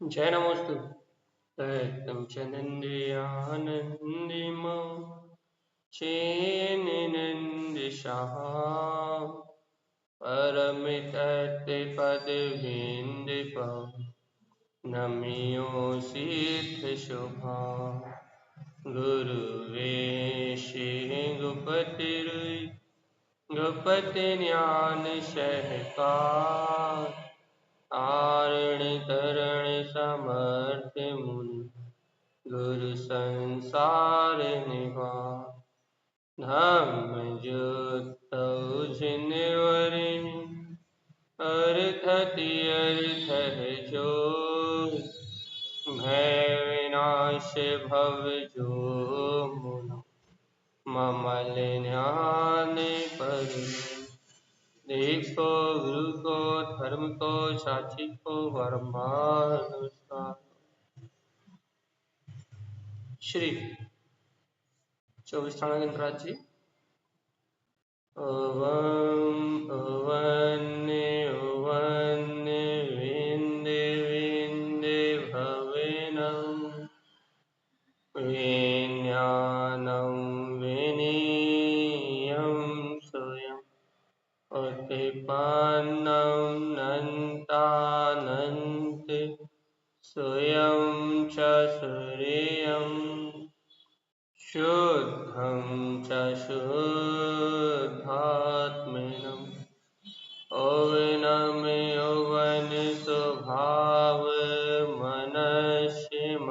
जय नमोस्तु तम चनंदयानंदिमो चेनिनंदिशाः परमितते पदविंदिपो नमियो सिद्ध शुभा गुरुवेशी गुपतिरुई गुपति ज्ञान सहकार तारण तरण समर्थ मुनि गुरु संसार निवार धम्म जुत जिनवरे अर्थति अर्थ है जो भय विनाश भव जो मुनि ममल ध्यान पर देखो गुरु को धर्म को साक्षी को परमानुसार। श्री 24 गणराज जी। ओवं ओवन्ने ओवन्ने विन्दे विन्दे भवेनं विज्ञानं विनीयं स्वयं उत्पन्नं नन्तानन्ते स्वयं च सूर्यं शुद्धं च शुद्धात्मनं ओवनं यौवन स्वभाव मनस्यममिलं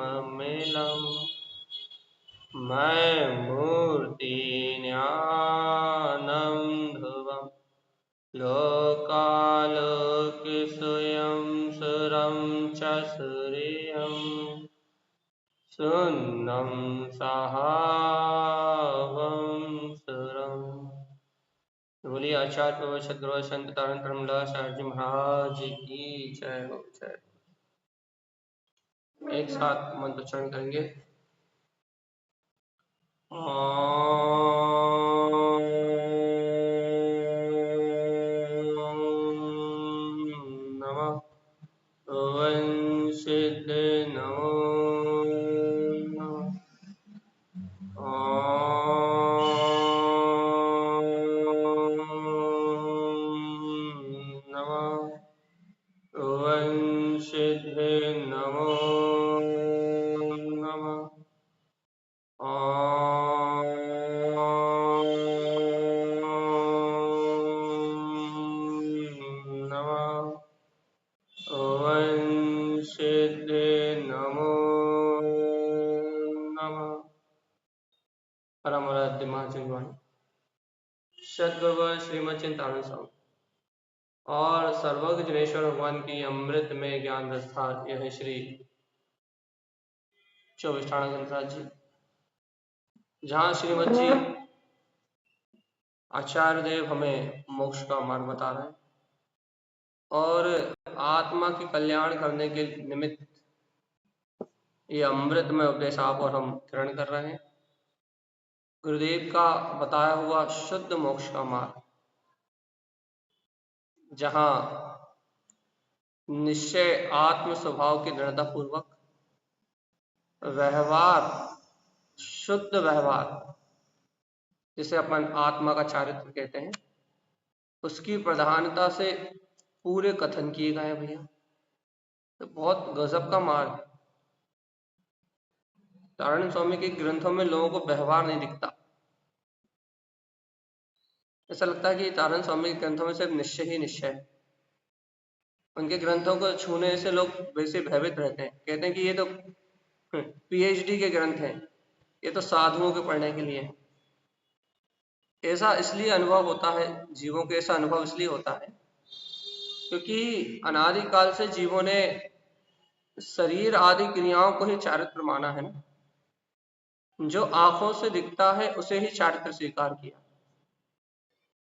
मैं मूर्ति ज्ञानं ध्रुवं लोकालोक स्वयं सुरं च सूर्यं सुन्नं सहावं सुरम्। बोलिए आचार्य प्रवर सद्गुरु संत तारण धर्मदास जी महाराज की जय हो जय। एक साथ मंत्रोच्चारण करेंगे। नमः ओं सिद्ध नमो सद्गुरु श्रीमद चिंतामणि स्वामी और सर्वज्ञ जनेश्वर भगवान की अमृत में ज्ञान विस्तार यह श्री 24 गणराज जी, जहाँ श्रीमद जी आचार्य देव हमें मोक्ष का मार्ग बता रहे हैं और आत्मा की कल्याण करने के निमित्त ये अमृत में उपदेश आप और हम ग्रहण कर रहे हैं। गुरुदेव का बताया हुआ शुद्ध मोक्ष का मार्ग, जहां निश्चय आत्म स्वभाव की दृढ़ता पूर्वक व्यवहार, शुद्ध व्यवहार जिसे अपन आत्मा का चारित्र कहते हैं, उसकी प्रधानता से पूरे कथन किए गए हैं भैया। तो बहुत गजब का मार्ग। तारण स्वामी के ग्रंथों में लोगों को व्यवहार नहीं दिखता। ऐसा लगता है कि तारण स्वामी के ग्रंथों में सिर्फ निश्चय ही निश्चय है। उनके ग्रंथों को छूने से लोग वैसे भयभीत रहते हैं, कहते हैं कि ये तो पीएचडी के ग्रंथ हैं, ये तो साधुओं के पढ़ने के लिए है। ऐसा इसलिए अनुभव होता है, जीवों के ऐसा अनुभव इसलिए होता है क्योंकि अनादिकाल से जीवों ने शरीर आदि क्रियाओं को ही चारित्र माना है ना। जो आंखों से दिखता है उसे ही चारित्र स्वीकार किया।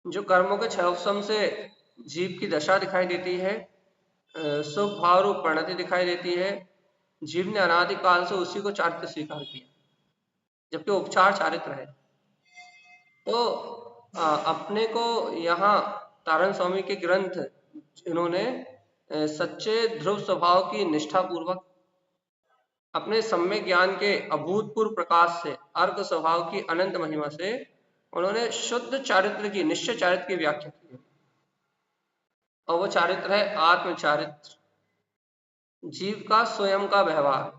जो कर्मों के क्षयोपशम से जीव की दशा दिखाई देती है, सुख भाव रूप परिणति दिखाई देती है, जीव ने अनादिकाल से उसी को चारित्र स्वीकार किया, जबकि उपचार चारित्र है। तो अपने को यहाँ तारण स्वामी के ग्रंथ इन्होंने सच्चे ध्रुव स्वभाव की निष्ठा पूर्वक अपने सम्यक ज्ञान के अभूतपूर्व प्रकाश से अर्क स्वभाव की अनंत महिमा से उन्होंने शुद्ध चारित्र की, निश्चय चारित्र की व्याख्या की है। और वो चारित्र है आत्म चारित्र, जीव का स्वयं का व्यवहार।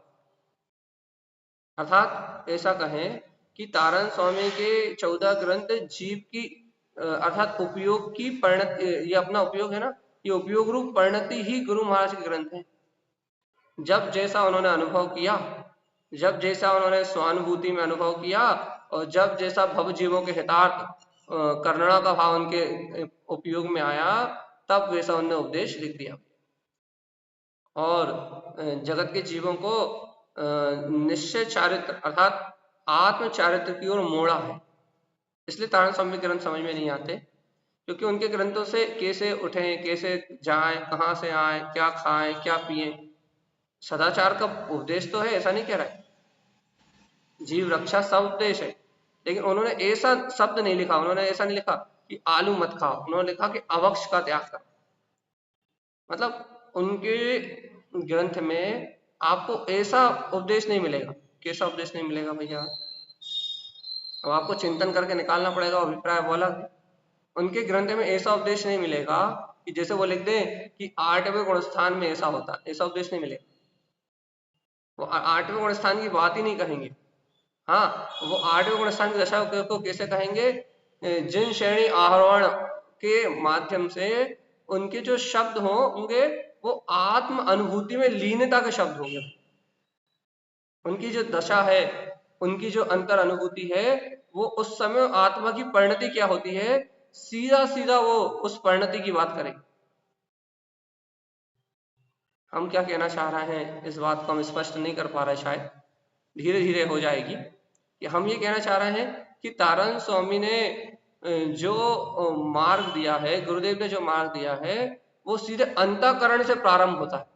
अर्थात ऐसा कहें कि तारण स्वामी के 14 ग्रंथ जीव की अर्थात उपयोग की परिणति, ये अपना उपयोग है ना, ये उपयोग रूप परिणति ही गुरु महाराज के ग्रंथ है। जब जैसा उन्होंने अनुभव किया, जब जैसा उन्होंने स्वानुभूति में अनुभव किया, और जब जैसा भव जीवों के हितार्थ करुणा का भाव उनके उपयोग में आया, तब वैसा उन्होंने उपदेश लिख दिया और जगत के जीवों को निश्चय चारित्र अर्थात आत्म चारित्र की ओर मोड़ा है। इसलिए तारण स्वामी ग्रंथ समझ में नहीं आते, क्योंकि उनके ग्रंथों से कैसे उठें, कैसे जाएं, कहाँ से आए, क्या खाएं, क्या पिए, सदाचार का उपदेश तो है, ऐसा नहीं कह रहा है, जीव रक्षा सब उपदेश है, लेकिन उन्होंने ऐसा शब्द नहीं लिखा, उन्होंने ऐसा नहीं लिखा कि आलू मत खाओ, उन्होंने लिखा कि अवक्ष का त्याग करो। मतलब उनके ग्रंथ में आपको ऐसा उपदेश नहीं मिलेगा। कैसा उपदेश नहीं मिलेगा भैया? अब आपको चिंतन करके निकालना पड़ेगा, अभिप्राय बोला। उनके ग्रंथ में ऐसा उपदेश नहीं मिलेगा कि जैसे वो लिख दें कि 8वें गुणस्थान में ऐसा होता, ऐसा उपदेश नहीं मिलेगा। वो 8वें गुणस्थान की बात ही नहीं कहेंगे। हाँ, वो 8वें गुणस्थान की दशा को कैसे कहेंगे? जिन श्रेणी आरोहण के माध्यम से उनके जो शब्द होंगे वो आत्म अनुभूति में लीनता के शब्द होंगे। उनकी जो दशा है, उनकी जो अंतर अनुभूति है, वो उस समय आत्मा की परिणति क्या होती है, सीधा सीधा वो उस परिणति की बात करें। हम क्या कहना चाह रहे हैं, इस बात को हम स्पष्ट नहीं कर पा रहे, शायद धीरे धीरे हो जाएगी। कि हम ये कहना चाह रहे हैं कि तारण स्वामी ने जो मार्ग दिया है, गुरुदेव ने जो मार्ग दिया है, वो सीधे अंतःकरण से प्रारंभ होता है।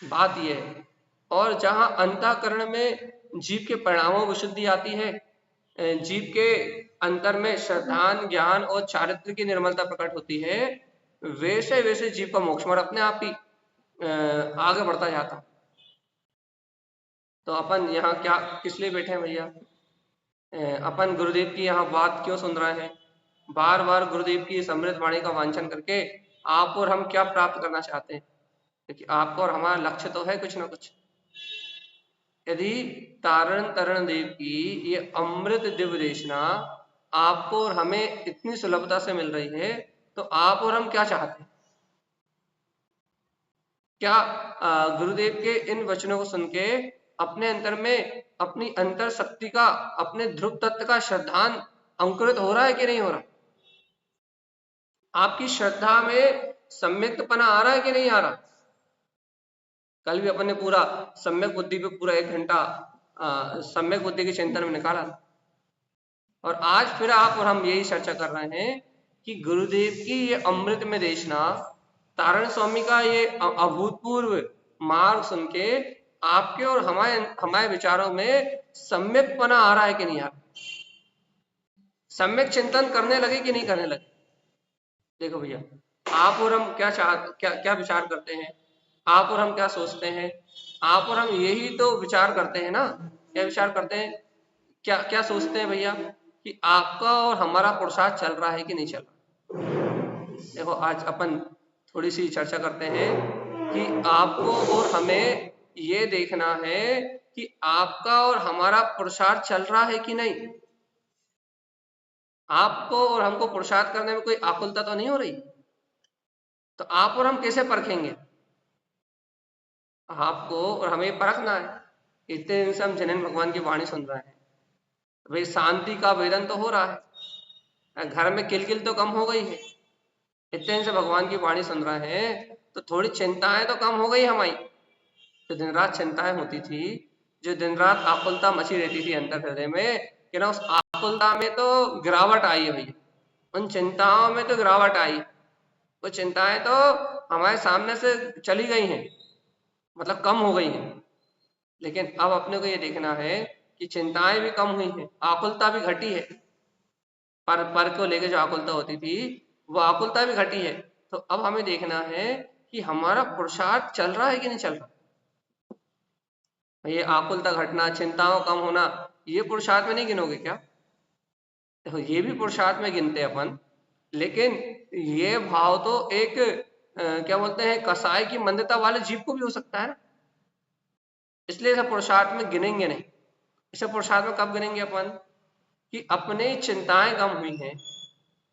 बात यह है, और जहां अंतःकरण में जीव के परिणामों में शुद्धि आती है, जीव के अंतर में श्रद्धान, ज्ञान और चारित्र की निर्मलता प्रकट होती है, वैसे वैसे जीव का मोक्ष मार्ग अपने आप ही आगे बढ़ता जाता। तो अपन यहाँ क्या किस लिए बैठे हैं भैया? अपन गुरुदेव की यहाँ बात क्यों सुन रहे हैं? बार बार गुरुदेव की समृद्ध वाणी का वांछन करके आप और हम क्या प्राप्त करना चाहते हैं? क्योंकि आपको और हमारा लक्ष्य तो है कुछ ना कुछ। यदि तारण तरण देव की ये अमृत दिव्य देशना आपको और हमें इतनी सुलभता से मिल रही है, तो आप और हम क्या चाहते हैं? क्या गुरुदेव के इन वचनों को सुन के अपने अंतर में अपनी अंतर शक्ति का, अपने ध्रुव तत्व का श्रद्धान अंकुरित हो रहा है कि नहीं हो रहा? आपकी श्रद्धा में सम्यक्तपना आ रहा है कि नहीं आ रहा? कल भी अपन ने पूरा सम्यक बुद्धि पे पूरा 1 घंटा सम्यक बुद्धि के चिंतन में निकाला, और आज फिर आप और हम यही चर्चा कर रहे हैं कि गुरुदेव की ये अमृत में देशना, तारण स्वामी का ये अभूतपूर्व मार्ग सुन के आपके और हमारे विचारों में सम्यकपना आ रहा है कि नहीं आ रहा? सम्यक चिंतन करने लगे कि नहीं करने लगे? देखो भैया, आप और हम क्या विचार करते हैं, आप और हम क्या सोचते हैं, आप और हम यही तो विचार करते हैं ना। क्या विचार करते हैं, क्या क्या सोचते हैं भैया कि आपका और हमारा पुरुषार्थ चल रहा है कि नहीं चल रहा? देखो, आज अपन थोड़ी सी चर्चा करते हैं कि आपको और हमें ये देखना है कि आपका और हमारा पुरुषार्थ चल रहा है कि नहीं। आपको और हमको पुरुषार्थ करने में कोई आकुलता तो नहीं हो रही? तो आप और हम कैसे परखेंगे? आपको और हमें परखना है। इतने दिन से हम जनन भगवान की वाणी सुन रहे हैं, भाई शांति का वेदन तो हो रहा है, घर में किलकिल तो कम हो गई है। इतने दिन से भगवान की वाणी सुन रहे हैं तो थोड़ी चिंताएं तो कम हो गई हमारी। जो दिन रात चिंताएं होती थी, जो दिन रात आकुलता मची रहती थी अंतर हृदय में, कि ना उस आकुलता में तो गिरावट आई है भैया, उन चिंताओं में तो गिरावट आई। वो चिंताएं तो हमारे सामने से चली गई हैं, मतलब कम हो गई हैं। लेकिन अब अपने को ये देखना है कि चिंताएं भी कम हुई हैं, आकुलता भी घटी है। पर को लेके जो आकुलता होती थी, वो आकुलता भी घटी है। तो अब हमें देखना है कि हमारा पुरुषार्थ चल रहा है कि नहीं चल रहा। ये आकुलता घटना, चिंताओं कम होना, ये पुरुषार्थ में नहीं गिनोगे क्या? देखो ये भी पुरुषार्थ में गिनते हैं अपन, लेकिन ये भाव तो एक क्या बोलते हैं, कसाई की मंदता वाले जीव को भी हो सकता है ना, इसलिए इसे पुरुषार्थ में गिनेंगे नहीं। इसे पुरुषार्थ में कब गिनेंगे अपन, कि अपनी चिंताएं कम हुई हैं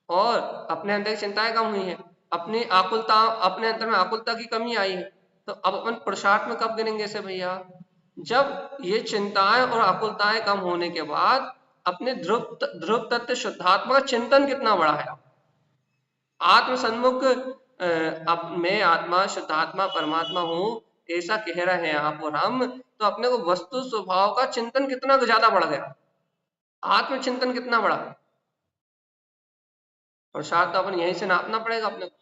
और अपने अंदर की चिंताएं कम हुई हैं, अपनी आकुलता, अपने अंदर में आकुलता की कमी आई है। तो अब अपन पुरुषार्थ में कब गिनेंगे इसे भैया, जब ये चिंताएं और आकुलताएं कम होने के बाद अपने ध्रुव तत्व शुद्धात्मा का चिंतन कितना बड़ा है। आत्म सन्मुख अब मैं आत्मा शुद्धात्मा परमात्मा हूँ ऐसा कह रहे हैं आप और हम, तो अपने को वस्तु स्वभाव का चिंतन कितना ज्यादा बढ़ गया, आत्मचिंतन कितना बड़ा। और शायद तो अपन यहीं से नापना पड़ेगा अपने को,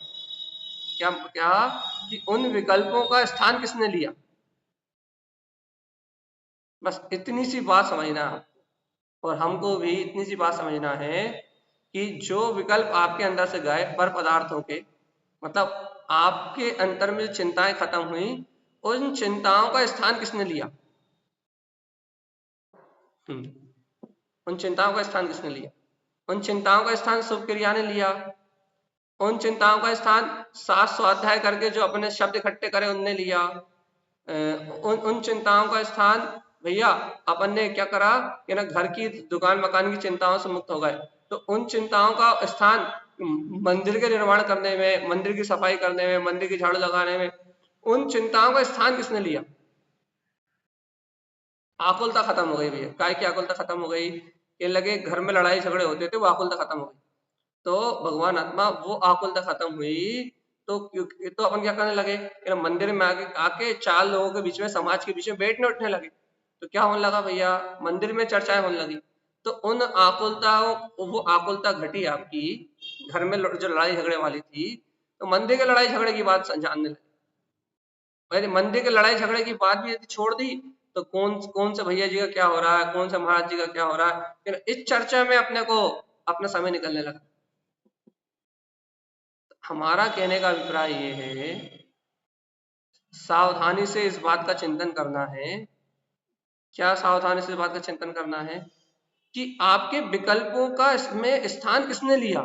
क्या क्या कि उन विकल्पों का स्थान किसने लिया। बस इतनी सी बात समझना है, और हमको भी इतनी सी बात समझना है कि जो विकल्प आपके अंदर से गए पर पदार्थों के, मतलब आपके अंतर में जो चिंताएं खत्म हुई, उन चिंताओं का स्थान किसने लिया। उन चिंताओं का स्थान किसने लिया, उन चिंताओं का स्थान शुभ क्रिया ने लिया, उन चिंताओं का स्थान सात स्वाध्याय करके जो अपने शब्द इकट्ठे करे उनने लिया, उन चिंताओं का स्थान भैया अपन ने क्या करा कि ना घर की दुकान मकान की चिंताओं से मुक्त हो गए, तो उन चिंताओं का स्थान मंदिर के निर्माण करने में, मंदिर की सफाई करने में, मंदिर की झाड़ू लगाने में, उन चिंताओं का स्थान किसने लिया। आकुलता खत्म हो गई भैया, काय की आकुलता खत्म हो गई, ये लगे घर में लड़ाई झगड़े होते थे वो आकुलता खत्म हो गई। तो भगवान आत्मा वो आकुलता खत्म हुई, तो क्योंकि तो अपन क्या करने लगे कि मंदिर में आके आके चार लोगों के बीच में, समाज के बीच में बैठने उठने लगे। तो क्या होने लगा भैया, मंदिर में चर्चाएं होने लगी। तो उन आकुलताओं, वो आकुलता घटी आपकी घर में जो लड़ाई झगड़े वाली थी, तो मंदिर के लड़ाई झगड़े की बात जानने लगे। यदि मंदिर के लड़ाई झगड़े की बात भी यदि छोड़ दी, तो कौन कौन से भैया जी का क्या हो रहा है, कौन से महाराज जी का क्या हो रहा है, इस चर्चा में अपने को अपना समय निकलने लगा। हमारा कहने का अभिप्राय ये है, सावधानी से इस बात का चिंतन करना है। क्या सावधानी से इस बात का चिंतन करना है कि आपके विकल्पों का इसमें स्थान किसने लिया,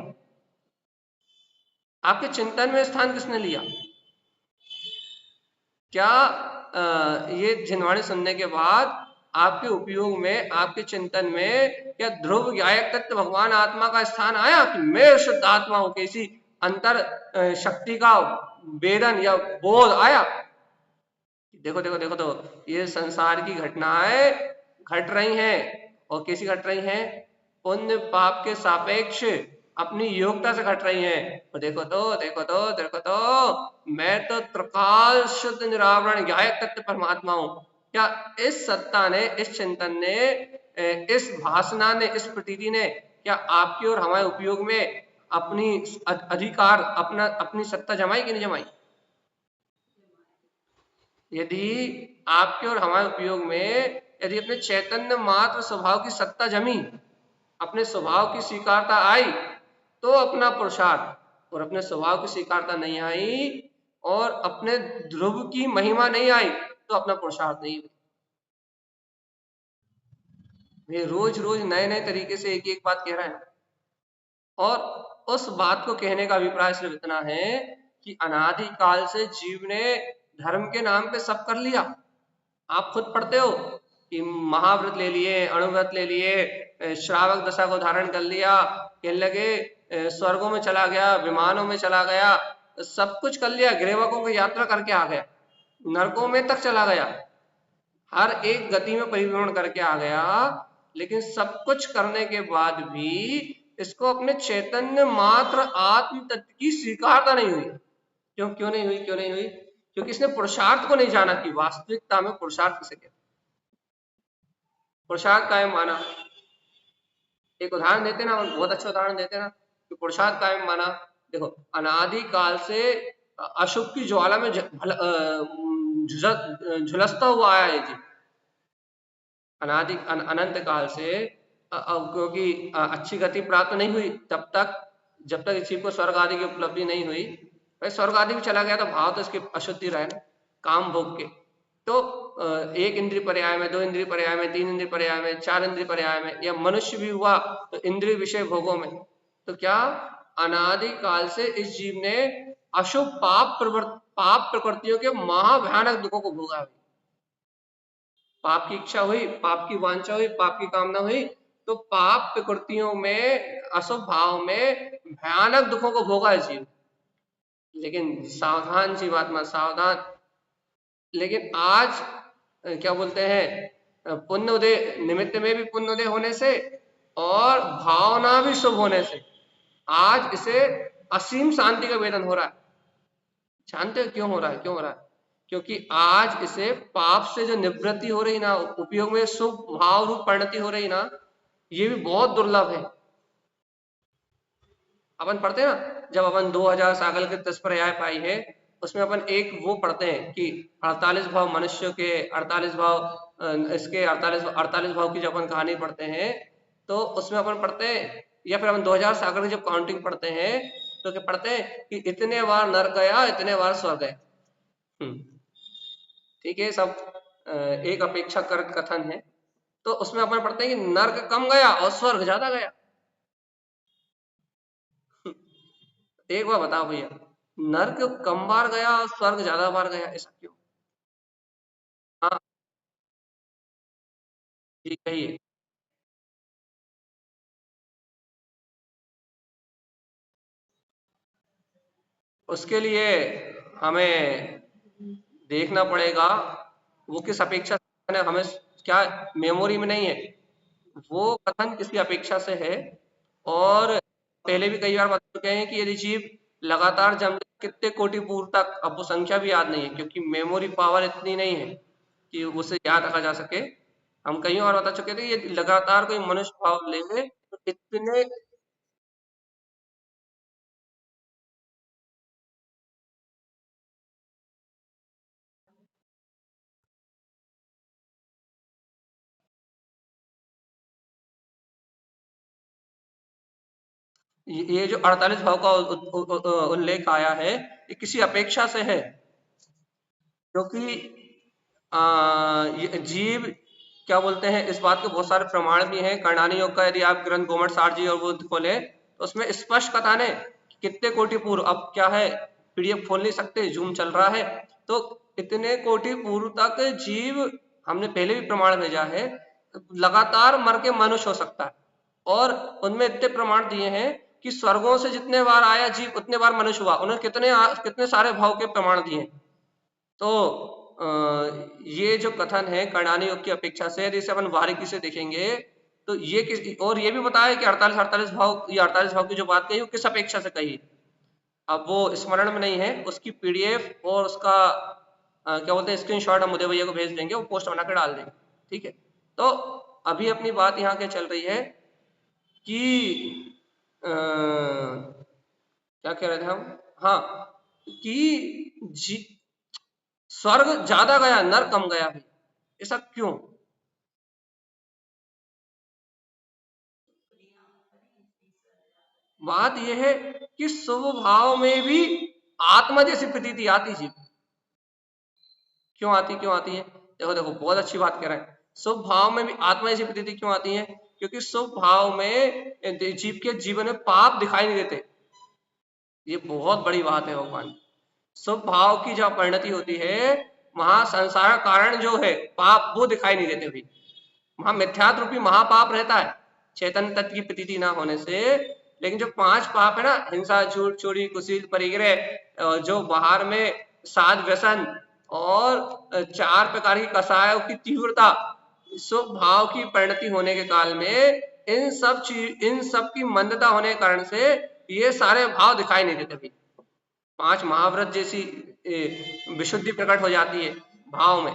आपके चिंतन में स्थान किसने लिया। क्या ये जिनवाणी सुनने के बाद आपके उपयोग में, आपके चिंतन में क्या ध्रुव गायक तत्व भगवान आत्मा का स्थान आया कि मैं शुद्ध आत्मा हूं, किसी अंतर शक्ति का वेदन या बोध आया। देखो देखो देखो, तो ये संसार की घटनाएं घट रही हैं, और कैसी घट रही हैं, पुण्य पाप के सापेक्ष अपनी योग्यता से घट रही हैं। और देखो तो देखो तो देखो तो मैं तो त्रिकाल शुद्ध निरावरण गायक तत्व परमात्मा हूं। क्या इस सत्ता ने, इस चिंतन ने, इस भासना ने, इस प्रतीति ने क्या आपके और हमारे उपयोग में अपनी अधिकार, अपनी सत्ता जमाई कि नहीं जमाई। यदि आपके और हमारे उपयोग में यदि अपने चैतन्य मात्र स्वभाव की सत्ता जमी, अपने स्वभाव की स्वीकारता आई, तो अपना पुरुषार्थ, और अपने स्वभाव की स्वीकारता नहीं आई और अपने ध्रुव की महिमा नहीं आई, तो अपना पुरुषार्थ नहीं हुई। वे रोज रोज नए नए तरीके से एक एक बात कह रहे हैं, और उस बात को कहने का अभिप्राय सिर्फ इतना है कि अनादि काल से जीव ने धर्म के नाम पे सब कर लिया। आप खुद पढ़ते हो कि महाव्रत ले लिए, अणुव्रत ले लिए, श्रावक दशा को धारण कर लिया, कहने लगे स्वर्गों में चला गया, विमानों में चला गया, सब कुछ कर लिया, ग्रेवकों की यात्रा करके आ गया, नरकों में तक चला गया, हर एक गति में परिभ्रमण करके आ गया। लेकिन सब कुछ करने के बाद भी इसको अपने चैतन्य मात्र आत्म तत्व की स्वीकारता नहीं हुई। क्यों नहीं हुई, क्यों नहीं हुई? क्योंकि इसने पुरुषार्थ को नहीं जाना कि वास्तविकता में पुरुषार्थ किसे कहते, पुरुषार्थ कायम माना। एक उदाहरण देते ना, बहुत अच्छा उदाहरण देते ना कि पुरुषार्थ कायम माना। देखो अनादि काल से अशुभ की ज्वाला में झुलसता हुआ आया है जी, अनादि अनंत काल से, क्योंकि अच्छी गति प्राप्त नहीं हुई तब तक, जब तक इस जीव को स्वर्ग आदि की उपलब्धि नहीं हुई, भाई स्वर्ग आदि भी चला गया तो भाव तो इसकी अशुद्धि रहे ना, काम भोग के। तो एक इंद्रिय पर्याय में, दो इंद्रिय पर्याय में, तीन इंद्रिय पर्याय में, चार इंद्रिय पर्याय में, या मनुष्य भी हुआ तो इंद्रिय विषय भोगों में। तो क्या अनादि काल से इस जीव ने अशुभ पाप प्रकृतियों के महाभयानक दुखों को भोगा है। पाप की इच्छा हुई, पाप की वांछा हुई, पाप की कामना हुई, तो पाप प्रकृतियों में, अशुभ भाव में भयानक दुखों को भोगा है जीव। लेकिन सावधान जीवात्मा, सावधान। लेकिन आज क्या बोलते हैं, पुण्य उदय निमित्त में भी पुण्य उदय होने से और भावना भी शुभ होने से आज इसे असीम शांति का वेदन हो रहा है। जानते हो क्यों हो रहा है? क्यों हो रहा है? क्योंकि आज इसे पाप से जो निवृत्ति हो रही ना, उपयोग में शुभ भाव रूप परिणति हो रही ना, ये भी बहुत दुर्लभ है। अपन पढ़ते हैं ना, जब अपन 2000 सागल के 10 पर्याय पाई है, उसमें अपन एक वो पढ़ते हैं कि 48 भाव मनुष्य के, 48 भाव इसके, 48 भाव की जब अपन कहानी पढ़ते हैं तो उसमें अपन पढ़ते हैं, या फिर अपन 2000 सागर की जब काउंटिंग पढ़ते हैं तो क्या पढ़ते हैं कि इतने बार नर गया, इतने बार स्वर्ग गए। ठीक है, सब एक अपेक्षा कर कथन है। तो उसमें अपन पढ़ते हैं कि नर्क कम गया और स्वर्ग ज्यादा गया। एक बार बताओ भैया, नर्क कम बार गया और स्वर्ग ज्यादा बार गया, ऐसा क्यों? हाँ जी, कहिए। उसके लिए हमें देखना पड़ेगा वो किस अपेक्षा से, हमें क्या मेमोरी में नहीं है, वो कथन किसकी अपेक्षा से है। और पहले भी कई बार बता चुके हैं कि यदि जीव लगातार जम कितने कोटि पूर्व तक, अब वो संख्या भी याद नहीं है क्योंकि मेमोरी पावर इतनी नहीं है कि उसे याद रखा जा सके। हम कई बार बता चुके थे, ये लगातार कोई मनुष्य भाव ले तो इतने, ये जो 48 भाव का उल्लेख आया है, ये किसी अपेक्षा से है, क्योंकि ये जीव क्या बोलते हैं, इस बात के बहुत सारे प्रमाण भी हैं। कर्णानी योग का यदि आप ग्रंथ गोमट सार जी और वो खोले तो उसमें स्पष्ट कथन है कितने कोटि पूर्व, अब क्या है पीडीएफ खोल नहीं सकते, जूम चल रहा है, तो इतने कोटि पूर्व तक जीव, हमने पहले भी प्रमाण भेजा है, लगातार मर के मनुष्य हो सकता है। और उनमें इतने प्रमाण दिए हैं कि स्वर्गों से जितने बार आया जीव उतने बार मनुष्य हुआ, उन्होंने कितने सारे भाव के प्रमाण दिए हैं। तो ये जो कथन है कर्णानी योग की अपेक्षा से, यदि इसे अपन बारीकी से देखेंगे तो ये किस, और ये भी बताया कि 48 भाव, ये 48 भाव की जो बात कही वो किस अपेक्षा से कही। अब वो स्मरण में नहीं है, उसकी पीडीएफ और उसका क्या बोलते हैं स्क्रीनशॉट हम उदय भैया को भेज देंगे, वो पोस्ट बना कर डाल देंगे। ठीक है, तो अभी अपनी बात यहाँ क्या चल रही है कि क्या कह रहे थे हम, हाँ, कि स्वर्ग ज्यादा गया, नर कम गया भाई, ऐसा क्यों? बात यह है कि शुभ भाव में भी आत्मा जैसी प्रतीति आती जी। क्यों आती है? देखो देखो, बहुत अच्छी बात कह रहे हैं। शुभ भाव में भी आत्मा जैसी प्रतीति क्यों आती है? क्योंकि शुभ भाव में जीव के जीवन में पाप दिखाई नहीं देते। ये बहुत बड़ी बात है भगवान। शुभ भाव की जब परिणति होती है, वहां संसार कारण जो है पाप, वो दिखाई नहीं देते भाई। वहां मिथ्यात्व रूपी महापाप रहता है चैतन्य तत्व की प्रतीति ना होने से। लेकिन जो 5 पाप है ना, हिंसा, झूठ, चोरी, कुशील, परिग्रह, जो बाहर में साध व्यसन और 4 प्रकार की कसायों की तीव्रता, शुभ भाव की परिणति होने के काल में इन सब की मंदता होने के कारण से ये सारे भाव दिखाई नहीं देते भाई। 5 महाव्रत जैसी विशुद्धि प्रकट हो जाती है भाव में।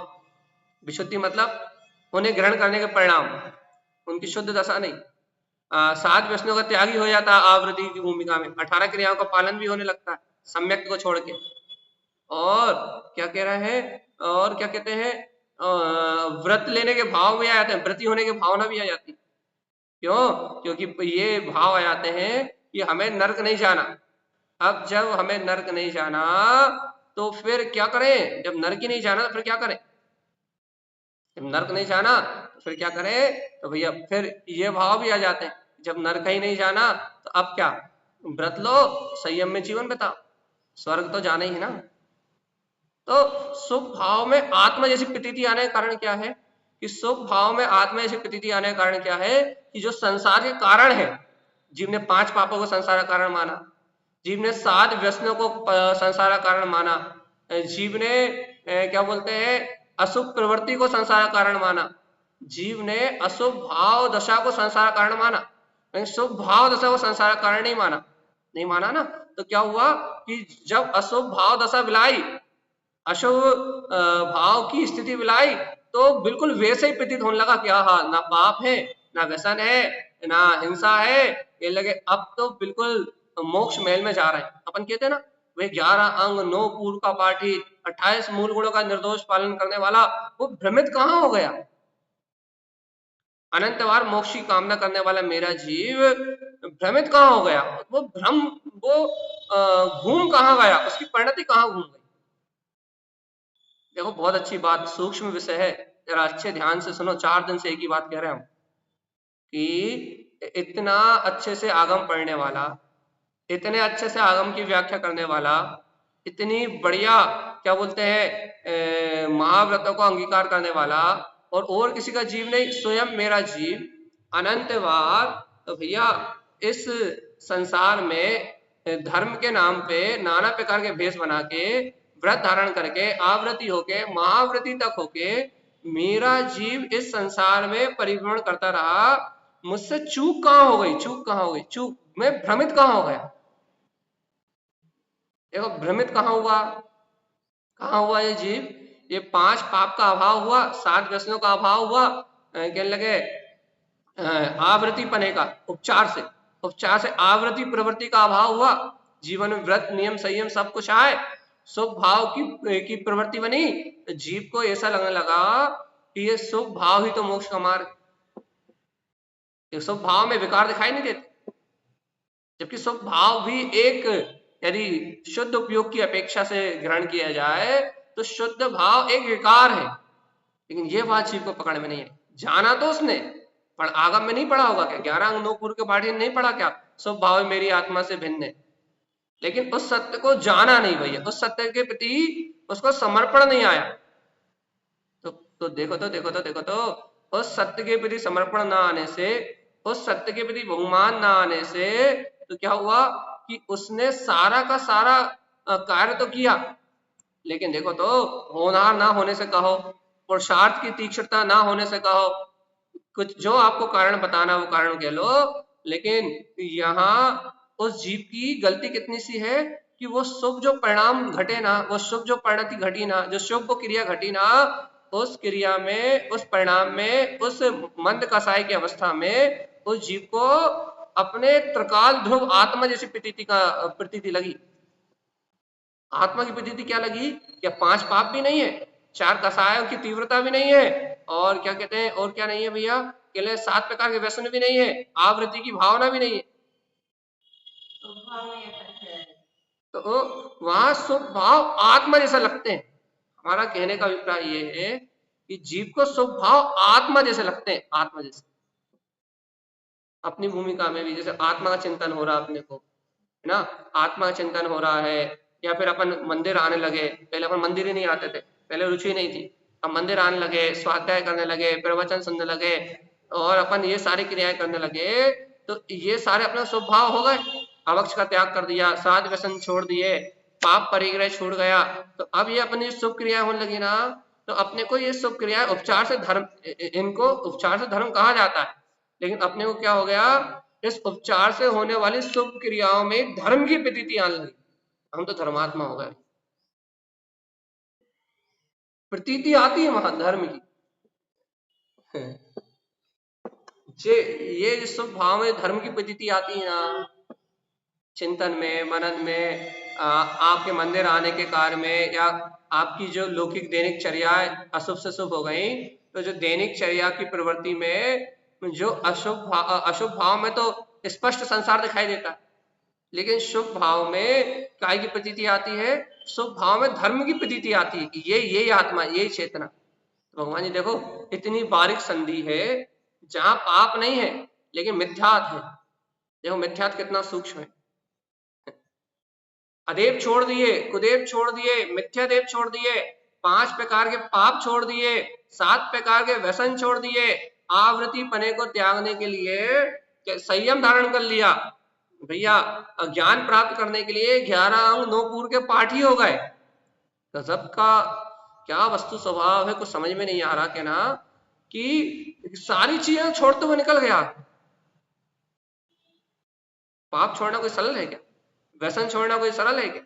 विशुद्धि मतलब उन्हें ग्रहण करने के परिणाम, उनकी शुद्ध दशा नहीं। 7 व्यसनों का त्यागी हो जाता है आवृत्ति की भूमिका में, 18 क्रियाओं का पालन भी होने लगता है सम्यक को छोड़ के। और क्या कह रहे हैं, और क्या कहते हैं, व्रत लेने के भाव में आ जाते हैं, व्रती होने की भावना भी आ जाती है। क्यों? क्योंकि ये भाव आ जाते हैं कि हमें नर्क नहीं जाना, अब जब हमें नरक नहीं जाना तो फिर क्या करें? जब नरक ही नहीं जाना तो फिर क्या करें? जब नरक नहीं जाना तो फिर क्या करें? तो भैया फिर ये भाव भी आ जाते हैं, जब नरक ही नहीं जाना तो अब क्या? व्रत लो, संयम में जीवन बिताओ, स्वर्ग तो जाना ही है ना। तो शुभ भाव में आत्मा जैसी प्रतीति आने का कारण क्या है? कि शुभ भाव में आत्मा जैसी प्रतीति आने का कारण क्या है? कि जो संसार के कारण है, जीव ने 5 पापों को संसार का कारण माना, जीव ने 7 व्यसनों को संसार का कारण माना, जीव ने क्या बोलते हैं अशुभ प्रवृत्ति को संसार का कारण माना, जीव ने अशुभ भाव दशा को संसार का कारण माना, लेकिन शुभ भाव दशा को संसार का कारण नहीं माना। नहीं माना ना, तो क्या हुआ कि जब अशुभ भाव दशा विलाई, अशुभ भाव की स्थिति मिलाई, तो बिल्कुल वैसे ही प्रतीत होने लगा कि हाँ, ना पाप है, ना व्यसन है, ना हिंसा है, ये लगे अब तो बिल्कुल मोक्ष महल में जा रहे हैं। अपन कहते हैं ना, वे 11 अंग 9 पूर्व का पाठी 28 मूल गुणों का निर्दोष पालन करने वाला, वो भ्रमित कहाँ हो गया? अनंत बार मोक्ष की कामना करने वाला मेरा जीव भ्रमित कहाँ हो गया? वो भ्रम, वो घूम कहाँ गया? उसकी परिणति कहाँ घूम गई? देखो बहुत अच्छी बात, सूक्ष्म विषय है, जरा अच्छे ध्यान से सुनो। 4 दिन से एक ही बात कह रहे हैं हम कि इतना अच्छे से आगम पढ़ने वाला, इतने अच्छे से आगम की व्याख्या करने वाला, इतनी बढ़िया क्या बोलते हैं महाव्रतों को अंगीकार करने वाला, और किसी का जीव नहीं, स्वयं मेरा जीव अनंत बार, तो भैया इस संसार में धर्म के नाम पे नाना प्रकार के भेष बना के, व्रत धारण करके, आवृत्ति होके, महाव्रती तक होके मेरा जीव इस संसार में परिभ्रमण करता रहा। मुझसे चूक कहाँ हो गई? चूक कहाँ हो गई? चूक मैं भ्रमित कहाँ हो गया? देखो भ्रमित कहाँ हुआ? कहाँ हुआ ये जीव? ये 5 पाप का अभाव हुआ, 7 व्यसनों का अभाव हुआ, कहने लगे आवृत्ति पने का, उपचार से आवृत्ति प्रवृत्ति का अभाव हुआ, जीवन में व्रत नियम संयम सब कुछ आए, शुभ भाव की प्रवृत्ति बनी, तो जीव को ऐसा लगने लगा कि ये शुभ भाव ही तो मोक्ष का मार्ग। ये शुभ भाव में विकार दिखाई नहीं देते, जबकि शुभ भाव भी एक, यदि शुद्ध उपयोग की अपेक्षा से ग्रहण किया जाए तो शुद्ध भाव एक विकार है। लेकिन ये बात जीव को पकड़ में नहीं है। जाना तो उसने, पर आगम में नहीं पढ़ा होगा क्या? 11 अंग 9 पूर्व के पाठी ने नहीं पढ़ा क्या शुभ भाव मेरी आत्मा से भिन्न है? लेकिन उस सत्य को जाना नहीं भैया, उस सत्य के प्रति उसको समर्पण नहीं आया। तो देखो तो उस सत्य के प्रति समर्पण ना आने से, उस सत्य के प्रति बहुमान ना आने से, तो क्या हुआ कि उसने सारा का सारा कार्य तो किया, लेकिन देखो तो होनहार ना होने से कहो, पुरुषार्थ की तीक्ष्णता ना होने से कहो, कुछ जो आपको कारण बताना वो कारण कह लो, लेकिन यहाँ उस जीव की गलती कितनी सी है कि वो शुभ जो परिणाम घटे ना, वो शुभ जो परिणति घटी ना, जो शुभ क्रिया घटी ना, उस क्रिया में, उस परिणाम में, उस मंद कसाई की अवस्था में उस जीव को अपने त्रिकाल ध्रुव आत्मा जैसी प्रतीति लगी। आत्मा की प्रतीति क्या लगी? क्या 5 पाप भी नहीं है, 4 कसायों की तीव्रता भी नहीं है, और क्या कहते हैं, और क्या नहीं है भैया? केवल 7 प्रकार के व्यसन भी नहीं है, आवृत्ति की भावना भी नहीं है। तो वहां शुभ भाव आत्मा जैसा लगते हैं। हमारा कहने का अभिप्राय ये है कि जीव को शुभ भाव आत्मा जैसे लगते हैं, आत्मा जैसे। अपनी भूमिका में भी जैसे आत्मा का चिंतन हो रहा अपने को, है ना, आत्मा का चिंतन हो रहा है, या फिर अपन मंदिर आने लगे, पहले अपन मंदिर ही नहीं आते थे, पहले रुचि नहीं थी, अब मंदिर आने लगे, स्वाध्याय करने लगे, प्रवचन सुनने लगे, और अपन ये सारी क्रियाएं करने लगे, तो ये सारे अपना स्वभाव हो गए। अवक्ष का त्याग कर दिया, साध व्यसन छोड़ दिए, पाप परिग्रह छूट गया, तो अब ये अपनी शुभ क्रिया होने लगी ना, तो अपने को ये शुभ क्रिया उपचार से धर्म, इनको उपचार से धर्म कहा जाता है, लेकिन अपने को क्या हो गया, इस उपचार से होने वाली शुभ क्रियाओं में धर्म की प्रतीति आने लगी, हम तो धर्मात्मा हो गए। प्रतीति आती है वहां धर्म की। ये शुभ भाव में धर्म की प्रतीति आती है ना, चिंतन में, मनन में, आपके मंदिर आने के कार्य में, या आपकी जो लौकिक दैनिक चर्या अशुभ से शुभ हो गई, तो जो दैनिक चर्या की प्रवृत्ति में जो अशुभ भाव में तो स्पष्ट संसार दिखाई देता है, लेकिन शुभ भाव में काय की प्रतीति आती है? शुभ भाव में धर्म की प्रतीति आती है कि यही आत्मा, यही चेतना। तो भगवान जी देखो इतनी बारीक संधि है जहां पाप नहीं है लेकिन मिथ्यात है। देखो मिथ्यात कितना सूक्ष्म है। अदेव छोड़ दिए, कुदेव छोड़ दिए, मिथ्यादेव छोड़ दिए, 5 प्रकार के पाप छोड़ दिए, 7 प्रकार के व्यसन छोड़ दिए, आवृत्ति पने को त्यागने के लिए संयम धारण कर लिया भैया। ज्ञान प्राप्त करने के लिए 11 अंग 9 पूर्व के पाठ ही हो गए। गजब का क्या वस्तु स्वभाव है, कुछ समझ में नहीं आ रहा क्या ना कि सारी चीजें छोड़ते हुए निकल गया। पाप छोड़ना कोई सरल है क्या? व्यसन छोड़ना कोई सरल है क्या?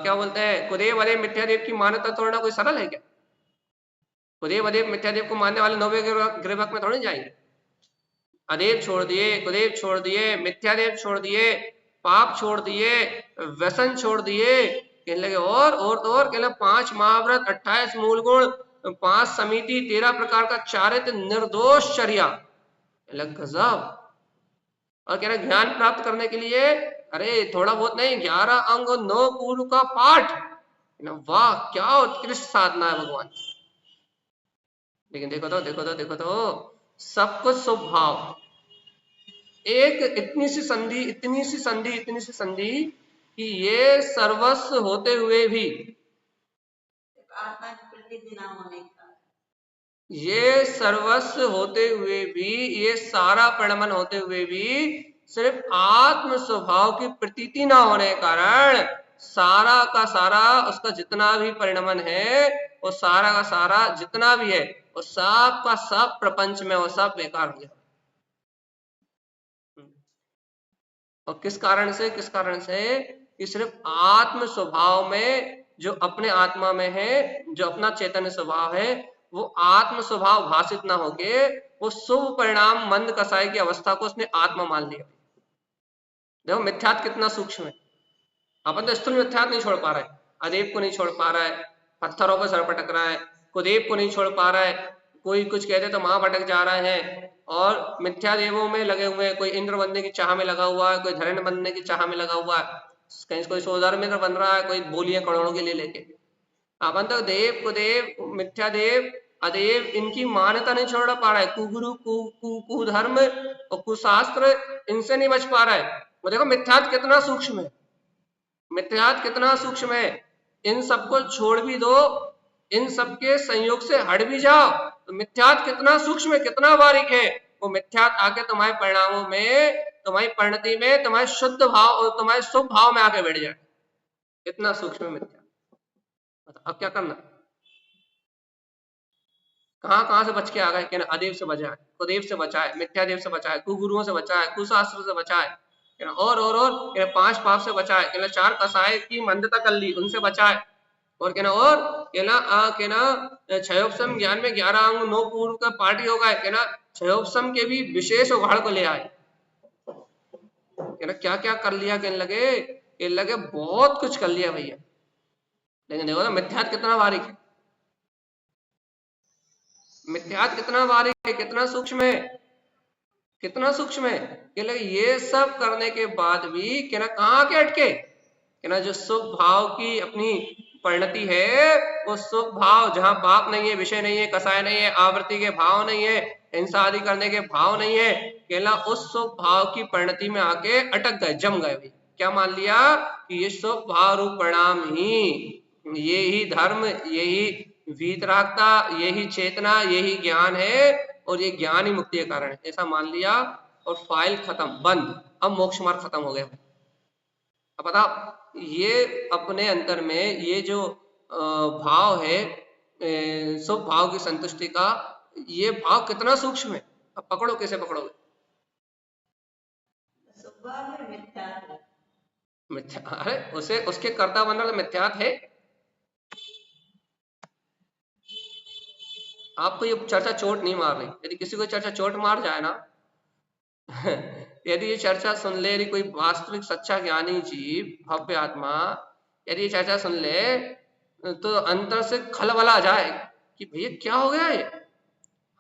क्या बोलते हैं, कुदेव अदेव मिथ्यादेव की मान्यता तोड़ना कोई सरल है क्या? कुदेव अदेव मिथ्यादेव को मानने वाले 9वें गिरवक में थोड़ी जाएंगे। अदेव छोड़ दिए, कुदेव छोड़ दिए, मिथ्यादेव छोड़ दिए, पाप छोड़ दिए, व्यसन छोड़ दिए, कहने लगे और कहने लगे 5 महाव्रत, 28 मूल गुण, 5 समिति, 13 प्रकार का चारित्र, निर्दोष चर्या। गजब। और कह रहे ज्ञान प्राप्त करने के लिए अरे थोड़ा बहुत नहीं, 11 अंग 9 पूर्व का पाठ। वाह क्या उत्कृष्ट साधना है भगवान। लेकिन देखो तो सब कुछ स्वभाव, एक इतनी सी संधि कि ये सर्वस्व होते हुए भी, ये सर्वस्व होते हुए भी, ये सारा परिणमन होते हुए भी सिर्फ आत्म स्वभाव की प्रतीति ना होने के कारण सारा का सारा उसका जितना भी परिणमन है, वो सारा का सारा जितना भी है वो सब का सब प्रपंच में वो सब बेकार हो गया। और किस कारण से कि सिर्फ आत्म स्वभाव में, जो अपने आत्मा में है, जो अपना चैतन्य स्वभाव है, वो आत्म स्वभाव भाषित ना होके वो शुभ परिणाम मंद कसाई की अवस्था को उसने आत्मा मान लिया। देखो मिथ्यात्व कितना सूक्ष्म है। अपन तो स्थूल मिथ्यात्व नहीं छोड़ पा रहा है, अदेव को नहीं छोड़ पा रहा है, पत्थरों पर सर पटक रहा है, कुदेव को नहीं छोड़ पा रहा है, कोई कुछ कहते तो वहां भटक जा रहा है, और मिथ्या देवों में लगे हुए हैं, कोई इंद्र बनने की चाह में लगा हुआ है, कोई धरण बनने की चाह में लगा हुआ है, कहीं कोई 100,000 में बन रहा है, कोई बोलियां करोड़ों के ले लेके। अपन तो देव कुदेव मिथ्या देव अदेव इनकी मान्यता नहीं छोड़ पा रहा है, कुगुरु कुधर्म और कुशास्त्र इनसे नहीं बच पा रहा है। वो देखो मिथ्यात्व कितना सूक्ष्म है, मिथ्यात्व कितना सूक्ष्म है। इन सबको छोड़ भी दो, इन सबके संयोग से हट भी जाओ तो मिथ्यात्व कितना सूक्ष्म है, कितना बारीक है। वो मिथ्यात्व आके तुम्हारे परिणामों में, तुम्हारी परिणति में, तुम्हारे शुद्ध भाव और तुम्हारे शुभ भाव में आके बैठ जाए। कितना सूक्ष्म मिथ्यात्व। अब क्या करना, कहां से बच के आ गए? कहना अदेव से बचाए, कुदेव से बचाए, मिथ्यादेव से बचाए, कुगुरुओं से बचाए, कुशास्त्र से बचाए, और 5 पाप से बचाए, कहना 4 कसाय की मंदता कर ली उनसे बचाए, और कहना क्षयोपम ज्ञान में 11 अंग 9 पूर्व का पार्टी होगा, कहना क्षयोपम के भी विशेष उघाड़ को ले आए। कहना क्या क्या कर लिया, कहने लगे बहुत कुछ कर लिया भैया। लेकिन देखो ना मिथ्यात्व कितना बारीक है, मिथ्यात्व कितना बारीक है, कितना सूक्ष्म है, कितना सूक्ष्म है। कहने लगे ये सब करने के बाद भी कहना कहाँ के अटके, कहना जो शुभ भाव की अपनी परिणति है, वो शुभ भाव जहां पाप नहीं है, विषय नहीं है, कसाय नहीं है, आवृत्ति के भाव नहीं है, हिंसा आदि करने के भाव नहीं है, कहना उस शुभ भाव की परिणति में आके अटक गए, जम गए भाई। क्या मान लिया कि ये शुभ भाव रूप परिणाम ही, यही धर्म, यही वीतरागता, यही चेतना, यही ज्ञान है, और ये ज्ञान ही मुक्ति का कारण है, ऐसा मान लिया और फाइल खत्म, बंद। अब मोक्ष मार्ग खत्म हो गया। अब पता ये अपने अंतर में ये जो भाव है शुभ भाव की संतुष्टि का, ये भाव कितना सूक्ष्म है। अब पकड़ो, कैसे पकड़ोगे? मिथ्या, अरे उसे उसके कर्ता बनना तो मिथ्यात है। आपको ये चर्चा चोट नहीं मार रही। यदि किसी को चर्चा चोट मार जाए ना यदि ये चर्चा सुन ले, यदि कोई वास्तविक सच्चा ज्ञानी जीव, भव्य आत्मा यदि ये चर्चा सुन ले तो अंतर से खलबला जाए कि भैया क्या हो गया, ये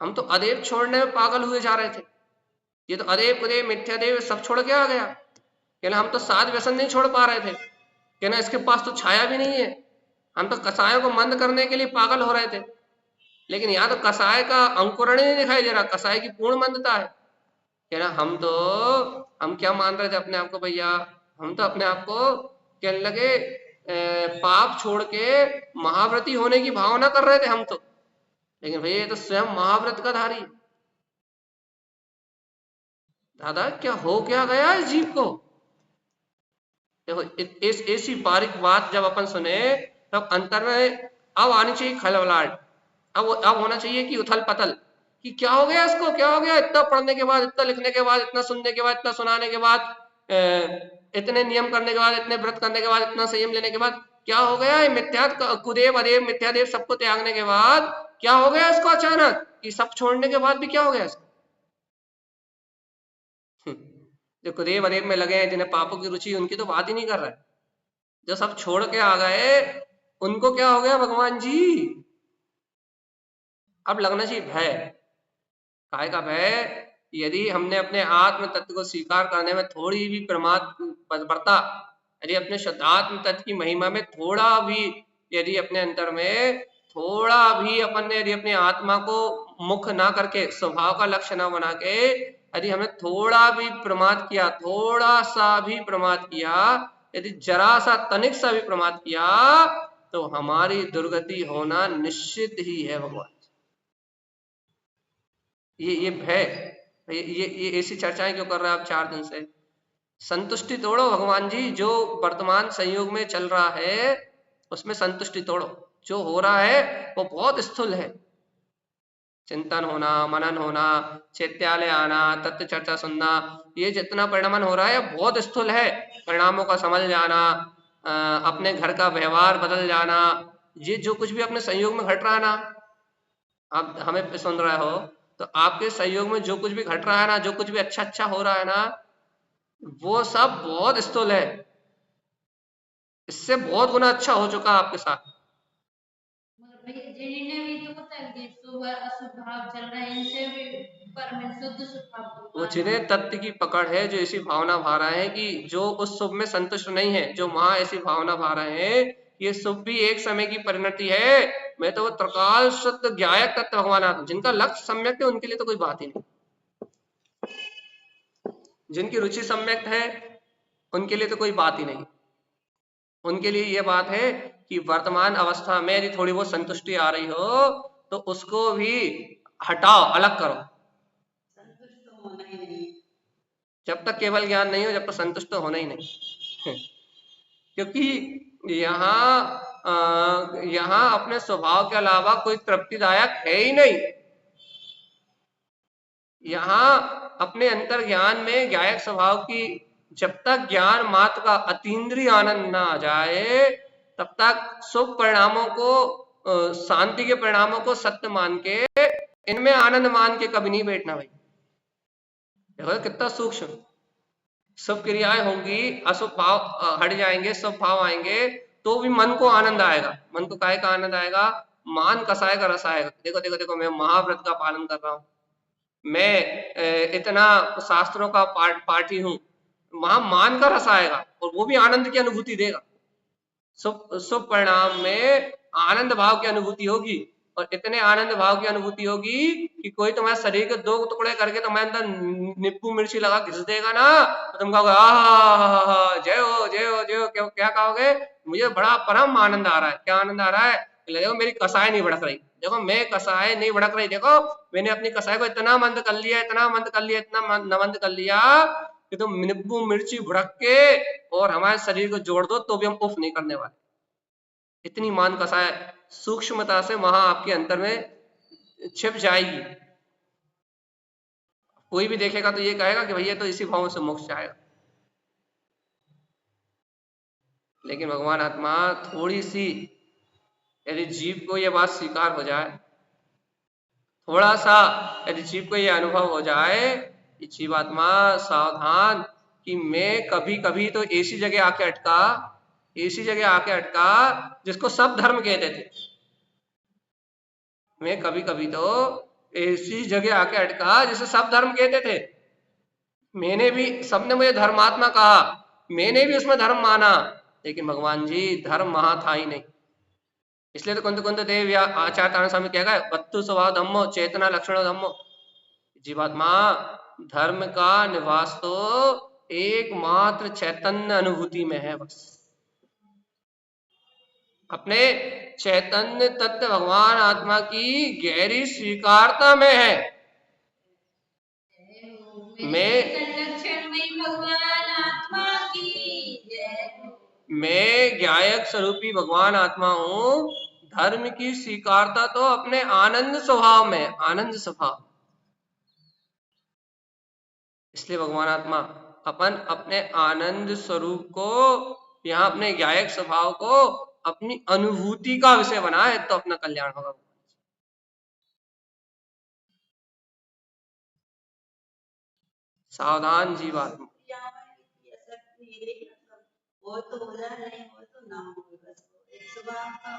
हम तो अदेव छोड़ने में पागल हुए जा रहे थे, ये तो अदेव कुदेव मिथ्यादेव सब छोड़ के आ गया। कहना हम तो साध व्यसन नहीं छोड़ पा रहे थे, कहना इसके पास तो छाया भी नहीं है, हम तो कसायों को मंद करने के लिए पागल हो रहे थे, लेकिन यहाँ तो कसाय का अंकुरण ही नहीं दिखाई दे रहा, कसाय की पूर्ण मंदता है। कहना हम क्या मान रहे थे अपने आप को भैया, हम तो अपने आप को कहने लगे पाप छोड़ के महाव्रती होने की भावना कर रहे थे हम तो, लेकिन भैया ये तो स्वयं महाव्रत का धारी। दादा क्या हो क्या गया इस जीव को? देखो इस ऐसी बारीक बात जब अपन सुने तब अंतर में अब आनी चाहिए खलबलाहट, अब होना चाहिए कि उथल पथल, कि क्या हो गया इसको, क्या हो गया, इतना पढ़ने के बाद, इतना लिखने के बाद, इतना सुनने के बाद, इतना सुनाने के बाद, इतने नियम करने के बाद, इतने व्रत करने के बाद, इतना संयम लेने के बाद क्या हो गया? ये मिथ्या कुदेव अदेव मिथ्यादेव सबको त्यागने के बाद क्या हो गया इसको अचानक, कि सब छोड़ने के बाद भी क्या हो गया इसको? जो कुदेव अदेव में लगे हैं, जिन्हें पापों की रुचि, उनकी तो बात ही नहीं कर रहा है। जो सब छोड़ के आ गए उनको क्या हो गया भगवान जी? अब लगना चाहिए भय। काय का भय? यदि हमने अपने आत्म तत्व को स्वीकार करने में थोड़ी भी प्रमाद बरता, यदि अपने शुद्धात्म तत्व की महिमा में थोड़ा भी, यदि अपने अंतर में थोड़ा भी अपन ने, यदि अपनी आत्मा को मुख ना करके, स्वभाव का लक्ष्य ना बना के, यदि हमने थोड़ा भी प्रमाद किया, थोड़ा सा भी प्रमाद किया, यदि जरा सा तनिक सा भी प्रमाद किया, तो हमारी दुर्गति होना निश्चित ही है भगवान। ये भय, ये ऐसी चर्चाएं क्यों कर रहे हैं आप 4 दिन से? संतुष्टि तोड़ो भगवान जी, जो वर्तमान संयोग में चल रहा है उसमें संतुष्टि तोड़ो। जो हो रहा है वो बहुत स्थूल है, चिंतन होना, मनन होना, चैत्यालय आना, तत्व चर्चा सुनना, ये जितना परिणमन हो रहा है बहुत स्थूल है। परिणामों का समझ जाना, अपने घर का व्यवहार बदल जाना, ये जो कुछ भी अपने संयोग में घट रहा है ना, आप हमें सुन रहे हो तो आपके सहयोग में जो कुछ भी घट रहा है ना, जो कुछ भी अच्छा अच्छा हो रहा है ना, वो सब बहुत स्थूल है, इससे बहुत गुना अच्छा हो चुका आपके साथ। वो जिन्हें तत्व की पकड़ है, जो ऐसी भावना भा रहे हैं कि जो उस शुभ में संतुष्ट नहीं है, जो वहां ऐसी भावना भा रहे हैं, ये शुभ भी एक समय की परिणति है। मैं तो वो त्रिकाल शुद्ध ज्ञायक तत्व भगवान आत्मा, जिनका लक्ष्य सम्यक है, उनके लिए तो कोई बात ही नहीं। जिनकी रुचि सम्यक है उनके लिए तो कोई बात ही नहीं। उनके लिए ये बात है कि वर्तमान अवस्था में यदि थोड़ी बहुत संतुष्टि आ रही हो तो उसको भी हटाओ, अलग करो। संतुष्ट तो होना ही नहीं, जब तक केवल ज्ञान नहीं हो, जब तक संतुष्ट तो होना ही नहीं। क्योंकि यहाँ अपने स्वभाव के अलावा कोई तृप्तिदायक है ही नहीं। यहाँ अपने अंतर ज्ञान में ज्ञायक स्वभाव की, जब तक ज्ञान मात्र का अतीन्द्रिय आनंद ना आ जाए, तब तक शुभ परिणामों को, शांति के परिणामों को सत्य मान के, इनमें आनंद मान के कभी नहीं बैठना भाई। देखो कितना सूक्ष्म। शुभ क्रियाएं होंगी, अशुभ भाव हट जाएंगे, शुभ भाव आएंगे, तो भी मन को आनंद आएगा। मन को काय का आनंद आएगा? मान कसाय का रस आएगा। देखो देखो देखो, मैं महाव्रत का पालन कर रहा हूँ, मैं इतना शास्त्रों का पाठी हूँ, वहां मान का रस आएगा और वो भी आनंद की अनुभूति देगा। शुभ परिणाम में आनंद भाव की अनुभूति होगी, और इतने आनंद भाव की अनुभूति होगी कि कोई तुम्हारे शरीर के 2 टुकड़े करके तुम्हारे अंदर नींबू मिर्ची लगा घिस देगा ना, तो तुम कहोगे आहा जय हो जय हो जय हो। क्या कहोगे? मुझे बड़ा परम आनंद आ रहा है। क्या आनंद आ रहा है? देखो मेरी कसाय नहीं भड़क रही, देखो मैं कसाय नहीं भड़क रही, देखो मैंने अपनी कसाय को इतना मंद कर लिया, इतना मंद कर लिया, इतना मंद कर लिया कि तुम नींबू मिर्ची भड़क के और हमारे शरीर को जोड़ दो तो भी हम उफ नहीं करने वाले। इतनी मान कसाय सूक्ष्मता से वहां आपके अंतर में छिप जाएगी। कोई भी देखेगा तो ये कहेगा कि भैया तो इसी भाव से मोक्ष जाएगा। लेकिन भगवान आत्मा थोड़ी सी, यदि जीव को ये बात स्वीकार हो जाए, थोड़ा सा यदि जीव को ये अनुभव हो जाए कि जीवात्मा सावधान, कि मैं कभी कभी तो ऐसी जगह आके अटका, ऐसी जगह आके अटका जिसको सब धर्म कहते थे। मैं कभी कभी तो ऐसी जगह आके अटका जिसे सब धर्म कहते थे। मैंने भी, सबने मुझे धर्मात्मा कहा, मैंने भी उसमें धर्म माना, लेकिन भगवान जी धर्म वहां था ही नहीं। इसलिए तो कुंत कुंत देव या आचार्य तारण स्वामी क्या है, वत्तु स्वभाव धम्मो चेतना लक्षण धम्मो। जीवात्मा धर्म का निवास तो एकमात्र चैतन्य अनुभूति में है बस, अपने चैतन्य तत्व भगवान आत्मा की गहरी स्वीकारता में है। मैं ज्ञायक स्वरूपी भगवान आत्मा हूं, धर्म की स्वीकारता तो अपने आनंद स्वभाव में, आनंद स्वभाव। इसलिए भगवान आत्मा अपन अपने आनंद स्वरूप को, यहाँ अपने ज्ञायक स्वभाव को अपनी अनुभूति का विषय बनाए तो अपना कल्याण होगा। सावधान जीवात्मा। वो तो हो जाए, नहीं हो तो ना हो, बस एक सुबह का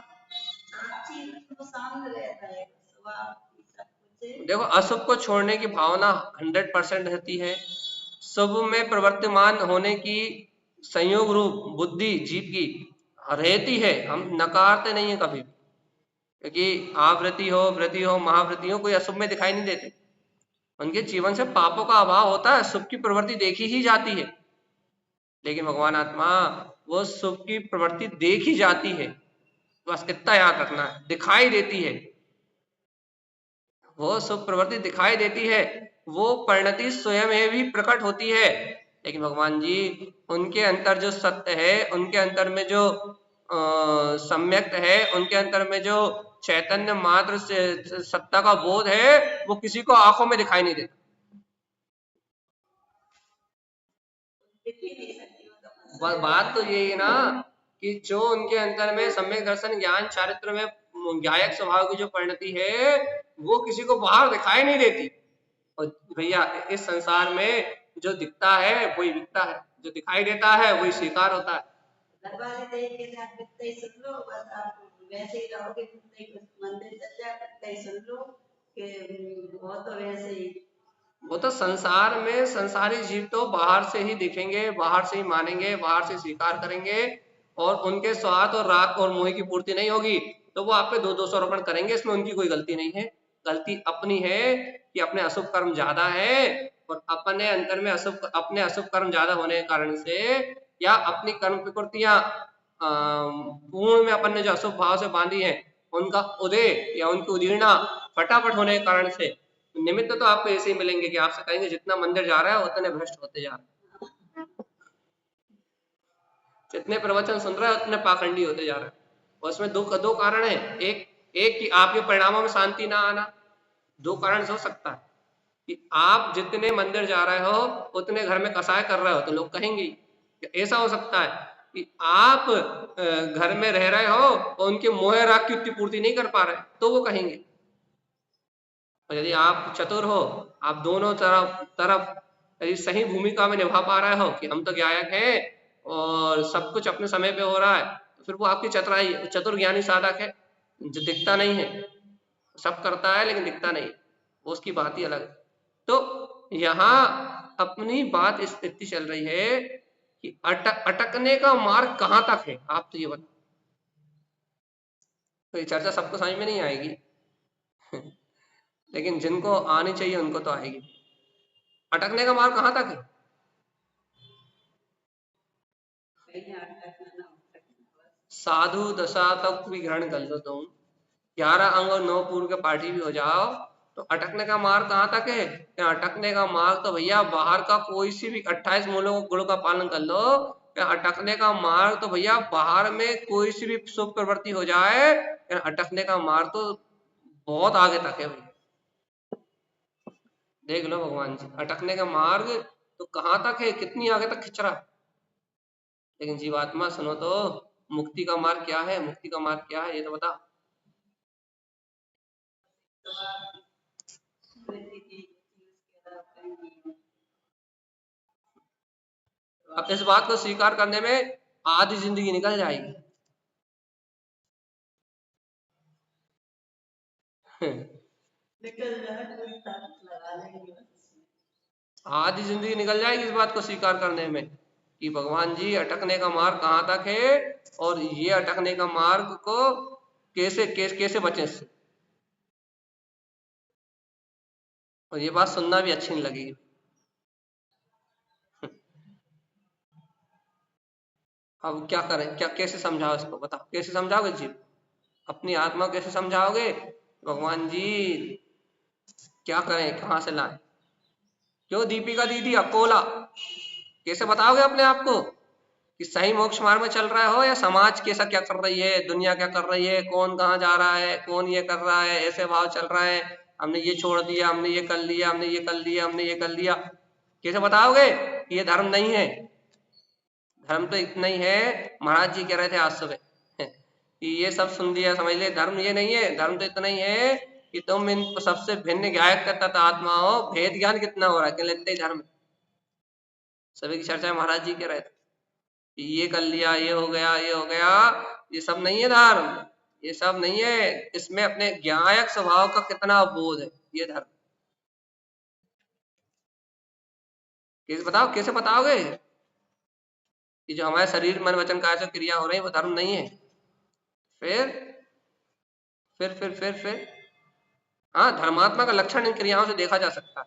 साक्षी तो सामने रहता है, सुबह सब कुछ। देखो अशुभ को छोड़ने की भावना 100% रहती है, शुभ में प्रवर्तमान होने की संयोग रूप बुद्धि जीव की रहती है, हम नकारते नहीं है कभी, क्योंकि आवृत्ति हो, वृद्धि हो, महावृत्ति हो, कोई अशुभ में दिखाई नहीं देते। उनके जीवन से पापों का अभाव होता है, शुभ की प्रवृत्ति देखी ही जाती है। लेकिन भगवान आत्मा वो शुभ की प्रवृत्ति देखी जाती है, बस इतना याद रखना है, दिखाई देती है, वो शुभ प्रवृत्ति दिखाई देती है, वो परिणति स्वयं में भी प्रकट होती है। लेकिन भगवान जी उनके अंतर जो सत्य है, उनके अंतर में जो सम्यक्त है, उनके अंतर में जो चैतन्य मात्र से सत्ता का बोध है, वो किसी को आंखों में दिखाई नहीं देता। बात तो यही है ना कि जो उनके अंतर में सम्यक दर्शन ज्ञान चारित्र में ज्ञायक स्वभाव की जो परिणति है, वो किसी को बाहर दिखाई नहीं देती। और भैया इस संसार में जो दिखता है वही बिकता है, जो दिखाई देता है वही स्वीकार होता है। देख के आप बिकते ही सुन लो, बस आप वैसे ही रहोगे, मंदिर चल जाए बिकते ही सुन लो कि वो तो वैसे ही, वो तो संसार में संसारी जीव तो बाहर से ही दिखेंगे, बाहर से ही मानेंगे, बाहर से स्वीकार करेंगे, और उनके स्वार्थ और राग और मोह की पूर्ति नहीं होगी तो वो आप पे 200 अर्पण करेंगे, इसमें उनकी कोई गलती नहीं है। गलती अपनी है कि अपने अशुभ कर्म ज्यादा है, और अपने अंतर में अपने अशुभ कर्म ज्यादा होने के कारण से, या अपनी कर्म प्रकृतियां पूर्ण में अपन ने जो अशुभ भाव से बांधी है, उनका उदय या उनकी उदीर्णा फटाफट होने के कारण से निमित्त तो आपको ऐसे ही मिलेंगे कि आपसे कहेंगे जितना मंदिर जा रहा है उतने भ्रष्ट होते जा रहे हैं, जितने प्रवचन सुन रहे हैं उतने पाखंडी होते जा रहे हैं। और उसमें दो कारण है, एक कि आपके परिणामों में शांति ना आना, दो कारण से हो सकता है कि आप जितने मंदिर जा रहे हो उतने घर में कसाय कर रहे हो तो लोग कहेंगे। ऐसा हो सकता है कि आप घर में रह रहे हो और उनके मोह राग की पूर्ति नहीं कर पा रहे तो वो कहेंगे। और यदि आप चतुर हो, आप दोनों तरफ यदि सही भूमिका में निभा पा रहे हो कि हम तो ज्ञायक हैं और सब कुछ अपने समय पे हो रहा है, तो फिर वो आपकी चतुराई, चतुर ज्ञानी साधक है जो दिखता नहीं है, सब करता है लेकिन दिखता नहीं, वो उसकी बात ही अलग है। तो यहाँ अपनी बात स्थिति चल रही है कि अटकने का मार्ग कहाँ तक है, आप तो ये बताओ। तो ये चर्चा सबको समझ में नहीं आएगी लेकिन जिनको आनी चाहिए उनको तो आएगी। अटकने का मार्ग कहाँ तक है? साधु दशा तक भी ग्रहण कर लो तुम, 11 अंग और 9 पूर्व के पाठी भी हो जाओ, तो अटकने का मार्ग कहाँ तक है? अटकने का मार्ग तो भैया बाहर का कोई सी भी 28 मूलों गुण का पालन कर लो, अटकने का मार्ग तो भैया बाहर में कोई सी भी शुभ प्रवृत्ति हो जाए, अटकने का मार्ग तो बहुत आगे तक है भैया। देख लो भगवान जी, अटकने का मार्ग तो कहाँ तक है, कितनी आगे तक खिंच रहा। लेकिन जीवात्मा सुनो तो, मुक्ति का मार्ग क्या है, मुक्ति का मार्ग क्या है ये तो बता। अब इस बात को स्वीकार करने में आधी जिंदगी निकल जाएगी आधी जिंदगी निकल जाएगी इस बात को स्वीकार करने में। कि भगवान जी अटकने का मार्ग कहाँ तक है और ये अटकने का मार्ग को कैसे बचे इससे। और ये बात सुनना भी अच्छी नहीं लगेगी। अब क्या करें, क्या कैसे समझाओ इसको, बताओ कैसे समझाओगे जी, अपनी आत्मा को कैसे समझाओगे भगवान जी क्या करें, कहाँ से लाएं। क्यों दीपिका दीदी अकोला, कैसे बताओगे अपने आप को कि सही मोक्ष मार्ग में चल रहा हो, या समाज कैसा क्या कर रही है, दुनिया क्या कर रही है, कौन कहाँ जा रहा है, कौन ये कर रहा है, ऐसे भाव चल रहा है, हमने ये छोड़ दिया, हमने ये कर लिया, हमने ये कर लिया, हमने ये कर लिया। कैसे बताओगे कि ये धर्म नहीं है। धर्म तो इतना ही है, महाराज जी कह रहे थे आज सुबह कि ये सब सुन लिया समझ लिया, धर्म ये नहीं है। धर्म तो इतना ही है कि तुम इन सबसे भिन्न गायक तथा आत्मा हो, भेद ज्ञान कितना हो रहा है, क्या लेते ही धर्म। सभी की चर्चा महाराज जी कह रहे थे कि ये कर लिया, ये हो गया, ये हो गया, ये सब नहीं है धर्म, ये सब नहीं है। इसमें अपने ज्ञायक स्वभाव का कितना बोध है, ये धर्म। कैसे बताओ, कैसे बताओगे कि जो हमारे शरीर मन वचन काया से क्रिया हो रही है वो धर्म नहीं है। फिर फिर हाँ, धर्मात्मा का लक्षण इन क्रियाओं से देखा जा सकता है।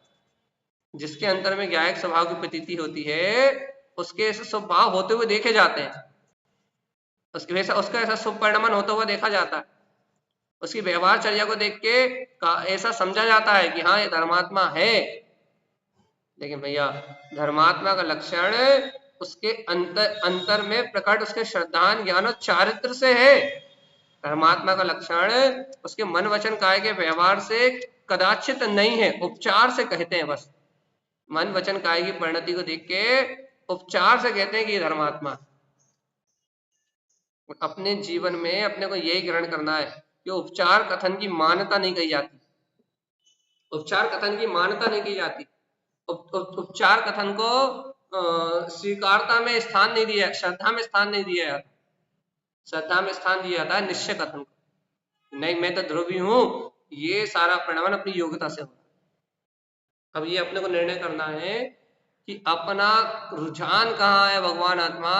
जिसके अंतर में ज्ञायक स्वभाव की प्रतीति होती है उसके ऐसे स्वभाव होते हुए देखे जाते हैं, उसका ऐसा शुभ परिणमन होता हुआ देखा जाता है, उसकी व्यवहार चर्या को देख के ऐसा समझा जाता है कि हाँ ये धर्मात्मा है। लेकिन भैया धर्मात्मा का लक्षण उसके अंतर में प्रकट उसके श्रद्धान ज्ञान और चारित्र से है। धर्मात्मा का लक्षण उसके मन वचन काय के व्यवहार से कदाचित नहीं है, उपचार से कहते हैं। बस मन वचन काय की परिणति को देख के उपचार से कहते हैं कि ये धर्मात्मा। अपने जीवन में अपने को यही ग्रहण करना है कि उपचार कथन की मान्यता नहीं कही जाती, उपचार कथन की मान्यता नहीं की जाती। उपचार कथन को स्वीकारता में स्थान नहीं दिया, श्रद्धा में स्थान नहीं दिया जाता। श्रद्धा में स्थान दिया जाता है निश्चय कथन को, नहीं मैं तो ध्रुवी हूं, ये सारा परिणाम अपनी योग्यता से होगा। अब ये अपने को निर्णय करना है कि अपना रुझान कहाँ है भगवान आत्मा।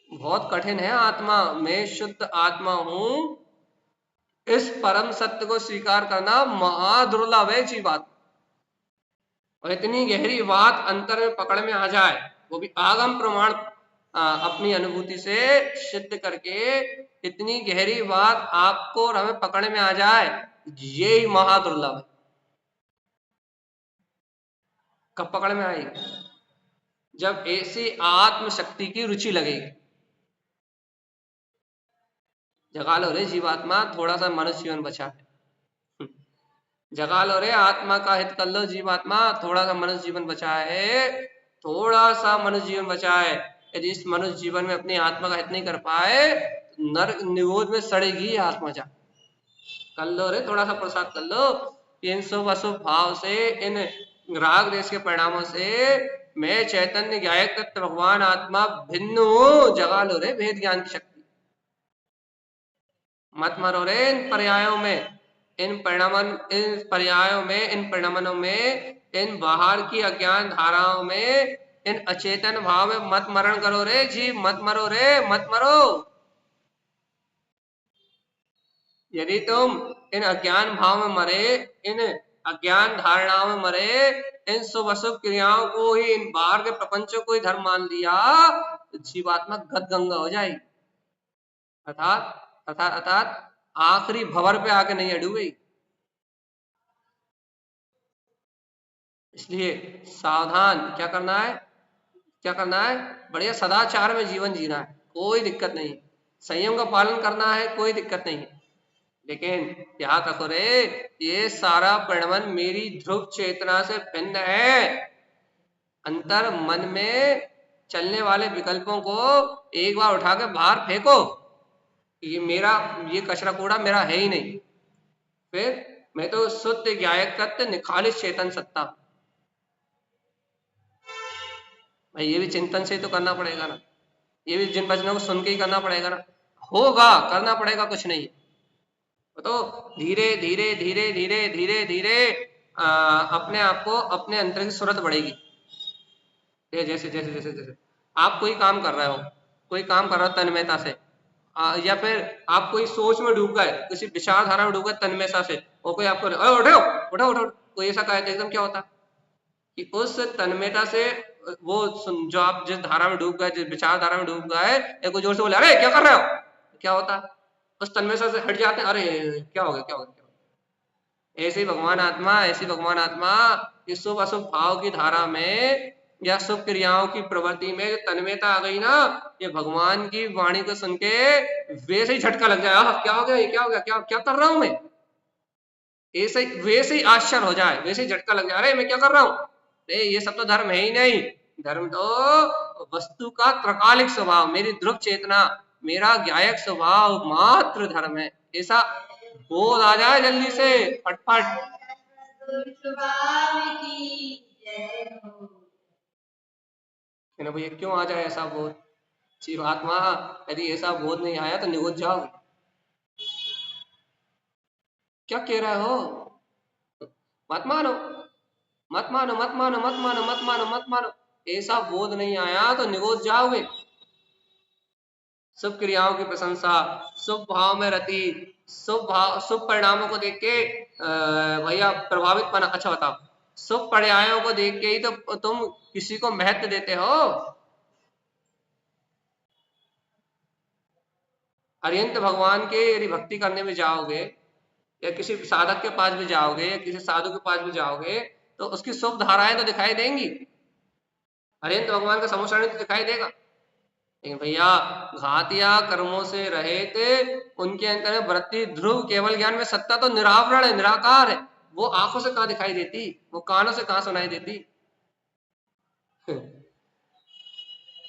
बहुत कठिन है आत्मा, मैं शुद्ध आत्मा हूं, इस परम सत्य को स्वीकार करना महादुर्लभ है जी बात। और इतनी गहरी बात अंतर में पकड़ में आ जाए, वो भी आगम प्रमाण अपनी अनुभूति से सिद्ध करके, इतनी गहरी बात आपको और हमें पकड़ में आ जाए, ये ही महादुर्लभ है। कब पकड़ में आएगी? जब ऐसी आत्मशक्ति की रुचि लगेगी। जगा लो रे जीवात्मा, थोड़ा सा मनुष्य जीवन बचा है। जगा लो रे, आत्मा का हित कर लो जीवात्मा, थोड़ा सा मनुष्य जीवन बचा है, थोड़ा सा मनुष्य जीवन बचा है। यदि इस मनुष्य जीवन में अपनी आत्मा का हित नहीं कर पाए, नरक निगोद में सड़ेगी आत्मा। जा कर लो रे, थोड़ा सा प्रसाद कर लो। इन शुभ अशुभ भाव से, इन राग देश के परिणामों से मैं चैतन्य ज्ञायक तत्व भगवान आत्मा भिन्न हूं। जगा लो रे भेद ज्ञान की शक्ति। मत मरो रे इन पर्यायों में, इन पर्यायों में, इन परिणमनों में, इन बाहर की अज्ञान धाराओं में, इन अचेतन भाव में मत मरण करो रे जीव, मत मरो रे, मत मरो। यदि तुम इन अज्ञान भाव में मरे, इन अज्ञान धारणाओं में मरे, इन शुभ अशुभ क्रियाओं को ही, इन बाहर के प्रपंचों को ही धर्म मान लिया, तो जीवात्मा गद गंगा हो जाएगी। अर्थात आखिरी भंवर पे आके नहीं अड़ू गई। इसलिए सावधान, क्या करना है, क्या करना है, बढ़िया सदाचार में जीवन जीना है, कोई दिक्कत नहीं। संयम का पालन करना है, कोई दिक्कत नहीं है। लेकिन याद रखो रे, ये सारा परिणमन मेरी ध्रुव चेतना से भिन्न है। अंतर मन में चलने वाले विकल्पों को एक बार उठा के बाहर फेंको। ये कचरा कूड़ा मेरा है ही नहीं। फिर मैं तो शुद्ध ज्ञायक तत्व निखालिस चेतन सत्ता। भाई ये भी चिंतन से तो करना पड़ेगा ना, ये भी जिन वचनों को सुन के ही करना पड़ेगा ना। होगा, करना पड़ेगा, कुछ नहीं। तो धीरे धीरे धीरे धीरे धीरे धीरे अपने आप को अपने अंतर की सूरत बढ़ेगी। जैसे जैसे जैसे जैसे आप कोई काम कर रहे हो, कोई काम कर रहे हो तन्मयता से, या फिर आप कोई सोच में डूब गए, किसी विचारधारा में डूब गए तन्मयता से, और कोई आपको उठो उठो उठो, कोई ऐसा कहे तो एकदम क्या होता कि उस तन्मयता से वो जो आप जिस धारा में डूब गए, जिस विचारधारा में डूब गए, या कोई जोर से बोले अरे क्या कर रहे हो, क्या होता, उस तन्मयता से हट जाते हैं, अरे क्या हो गया क्या हो गया क्या हो गया। ऐसे ही भगवान आत्मा, ऐसी भगवान आत्मा इस शुभ अशुभ भाव की धारा में या शुभ क्रियाओं की प्रवृत्ति में जो तन्मयता आ गई ना, ये भगवान की वाणी को सुन के वैसे ही झटका लग जाए, क्या हो गया ये, क्या हो गया, क्या क्या कर रहा हूं मैं, ऐसे वैसे ही आश्चर्य हो जाए, वैसे ही झटका लग जाए, अरे मैं क्या कर रहा हूँ, अरे ये सब तो धर्म है ही नहीं, धर्म तो वस्तु का त्रकालिक स्वभाव, मेरी ध्रुव चेतना, मेरा ज्ञायक स्वभाव मात्र धर्म है, ऐसा बोध आ जाए जल्दी से फटफट। भैया क्यों आ जाए ऐसा बोध, जीवात्मा यदि ऐसा बोध नहीं आया तो निगुज जाओ, क्या कह रहे हो, मत मानो मत मानो मत मानो मत मानो मत मानो मत मानो, ऐसा बोध नहीं आया तो निगोज जाओगे। शुभ क्रियाओं की प्रशंसा, शुभ भाव में रति, शुभ भाव शुभ परिणामों को देख के भैया प्रभावित पना, अच्छा बताओ, शुभ पर्यायों को देख के ही तो तुम किसी को महत्व देते हो। अरिहंत भगवान के यदि भक्ति करने में जाओगे, या किसी साधक के पास भी जाओगे, या किसी साधु के पास भी जाओगे, तो उसकी शुभ धाराएं तो दिखाई देंगी, अरिहंत भगवान का समुचरण तो दिखाई देगा, लेकिन भैया घातिया कर्मों से रहित उनके अंतर में वृत्ति ध्रुव केवल ज्ञान में सत्ता तो निरावरण है, निराकार है, वो आंखों से कहां दिखाई देती, वो कानों से कहां सुनाई देती।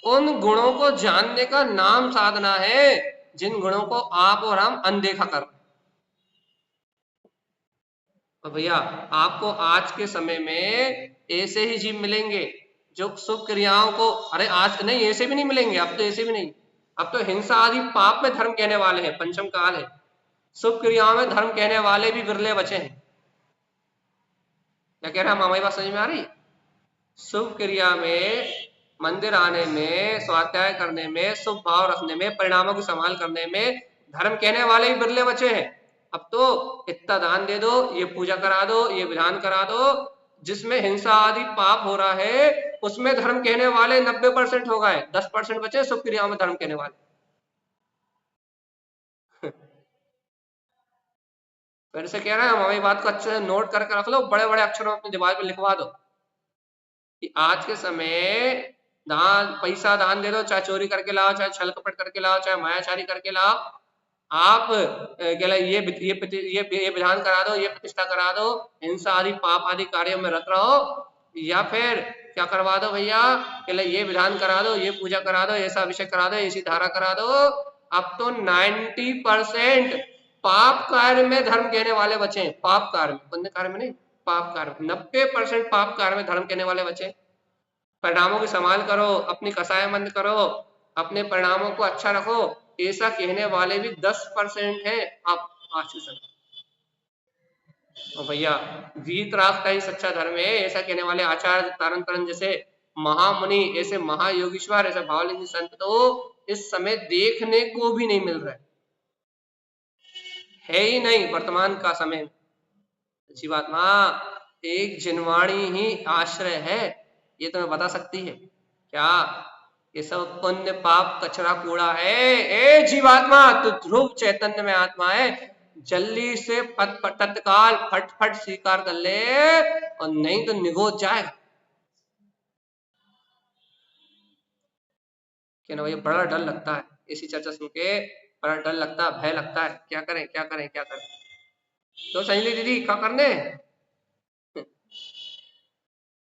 उन गुणों को जानने का नाम साधना है जिन गुणों को आप और हम अनदेखा कर रहे हैं। तो भैया आपको आज के समय में ऐसे ही जीव मिलेंगे जो शुभ क्रियाओं को, अरे आज नहीं ऐसे भी नहीं मिलेंगे, अब तो ऐसे भी नहीं, अब तो हिंसा आदि पाप में धर्म कहने वाले हैं, पंचम काल है, शुभ क्रियाओं में धर्म कहने वाले भी विरले बचे हैं। क्या कह रहे हैं, हमारी बात समझ में आ रही, शुभ क्रिया में मंदिर आने में, स्वाध्याय करने में, शुभ भाव रखने में, परिणामों की संभाल करने में धर्म कहने वाले भी विरले बचे हैं। अब तो इतना दान दे दो, ये पूजा करा दो, ये विधान करा दो, जिसमें हिंसा आदि पाप हो रहा है उसमें धर्म कहने वाले 90% हो गए, 10% बचे शुभ क्रियाओं में धर्म कहने वाले। फिर से कह रहे हैं, हमारी बात को अच्छे से नोट करके रख लो, बड़े बड़े अक्षरों में अपनी दीवार पे लिखवा दो कि आज के समय दान, पैसा दान दे दो, चाहे चोरी करके लाओ, चाहे छल कपट करके लाओ, चाहे मायाचारी करके लाओ, आप ये विधान करा दो, ये प्रतिष्ठा करा दो, हिंसा आदि पाप आदि कार्यों में रत रहो, या फिर क्या करवा दो भैया, ये विधान करा दो, ये पूजा करा दो, ऐसा अभिषेक करा दो, ऐसी धारा करा दो। अब तो 90% पाप कार्य में धर्म कहने वाले बचे हैं, पाप कार्य में, पुण्य कार्य में नहीं, पाप कार्य में 90% पाप कार्य में धर्म कहने वाले बचे। परिणामों की संभाल करो, अपनी कसायबंद करो, अपने परिणामों को अच्छा रखो, ऐसा कहने वाले भी 10% है। आप आशीर्षण भैया वीतराग का ही सच्चा धर्म है, ऐसा कहने वाले आचार्य तारण तरन जैसे महामुनि, ऐसे महायोगीश्वर, ऐसे भावलिंग संत तो इस समय देखने को भी नहीं मिल रहा है ही नहीं वर्तमान का समय। जीवात्मा एक जिनवाणी ही आश्रय है, ये तुम्हें बता सकती है क्या, ये सब पुण्य पाप कचरा कूड़ा है। ए जीवात्मा तू ध्रुव चैतन्य में आत्मा है, जल्दी से तत्काल फटफट स्वीकार कर ले, और नहीं तो निगोज जाएगा। क्या ना भैया बड़ा डर लगता है ऐसी चर्चा सुन के, बड़ा डर लगता है, भय लगता है, क्या करें क्या करें क्या करें। तो संजलि दीदी क्या करने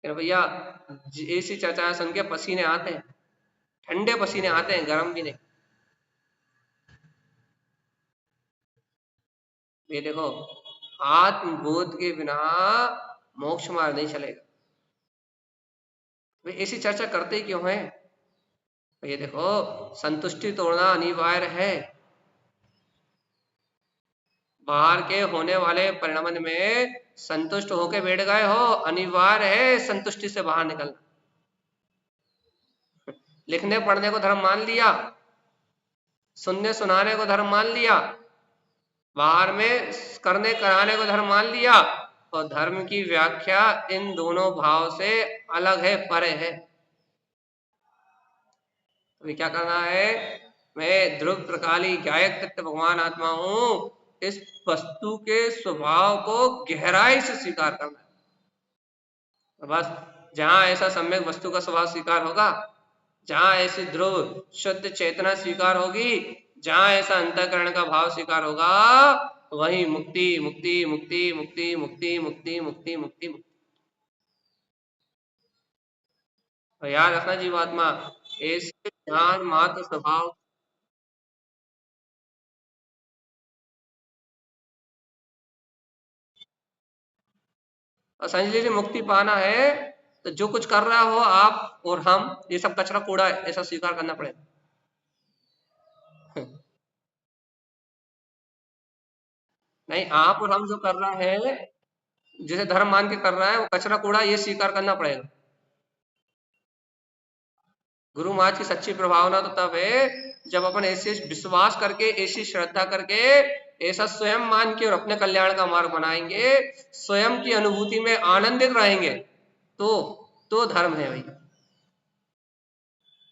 भैया, ऐसी चर्चा सुन के पसीने आते हैं, ठंडे पसीने आते हैं, गर्म भी नहीं। ये देखो आत्मबोध के बिना मोक्ष मार्ग नहीं चलेगा। वे ऐसी चर्चा करते ही क्यों है, ये देखो संतुष्टि तोड़ना अनिवार्य है, बाहर के होने वाले परिणाम में संतुष्ट होके बैठ गए हो, अनिवार्य है संतुष्टि से बाहर निकलना। लिखने पढ़ने को धर्म मान लिया, सुनने सुनाने को धर्म मान लिया, बाहर में करने कराने को धर्म मान लिया, और धर्म की व्याख्या इन दोनों भाव से अलग है, परे है। तो क्या करना है? मैं ध्रुव प्रकाली गायक तत्व भगवान आत्मा हूं, इस वस्तु के स्वभाव को गहराई से स्वीकार करना है। तो बस जहां ऐसा सम्यक वस्तु का स्वभाव स्वीकार होगा, जहां ऐसी ध्रुव शुद्ध चेतना स्वीकार होगी, जहां ऐसा अंतःकरण का भाव स्वीकार होगा, वही मुक्ति मुक्ति मुक्ति मुक्ति मुक्ति मुक्ति मुक्ति मुक्ति मुक्ति। तो याद रखना जीवात्मा, ऐसे ज्ञान मात्र स्वभाव। और समझ लीजिए मुक्ति पाना है तो जो कुछ कर रहा हो आप और हम, ये सब कचरा कूड़ा है, ऐसा स्वीकार करना पड़ेगा। नहीं, आप और हम जो कर रहा है, जिसे धर्म मान के कर रहा है, वो कचरा कूड़ा, ये स्वीकार करना पड़ेगा। गुरु महाराज की सच्ची प्रभावना तो तब है जब अपन ऐसे विश्वास करके, ऐसी श्रद्धा करके, ऐसा स्वयं मान के और अपने कल्याण का मार्ग बनाएंगे, स्वयं की अनुभूति में आनंदित रहेंगे, तो धर्म है भाई।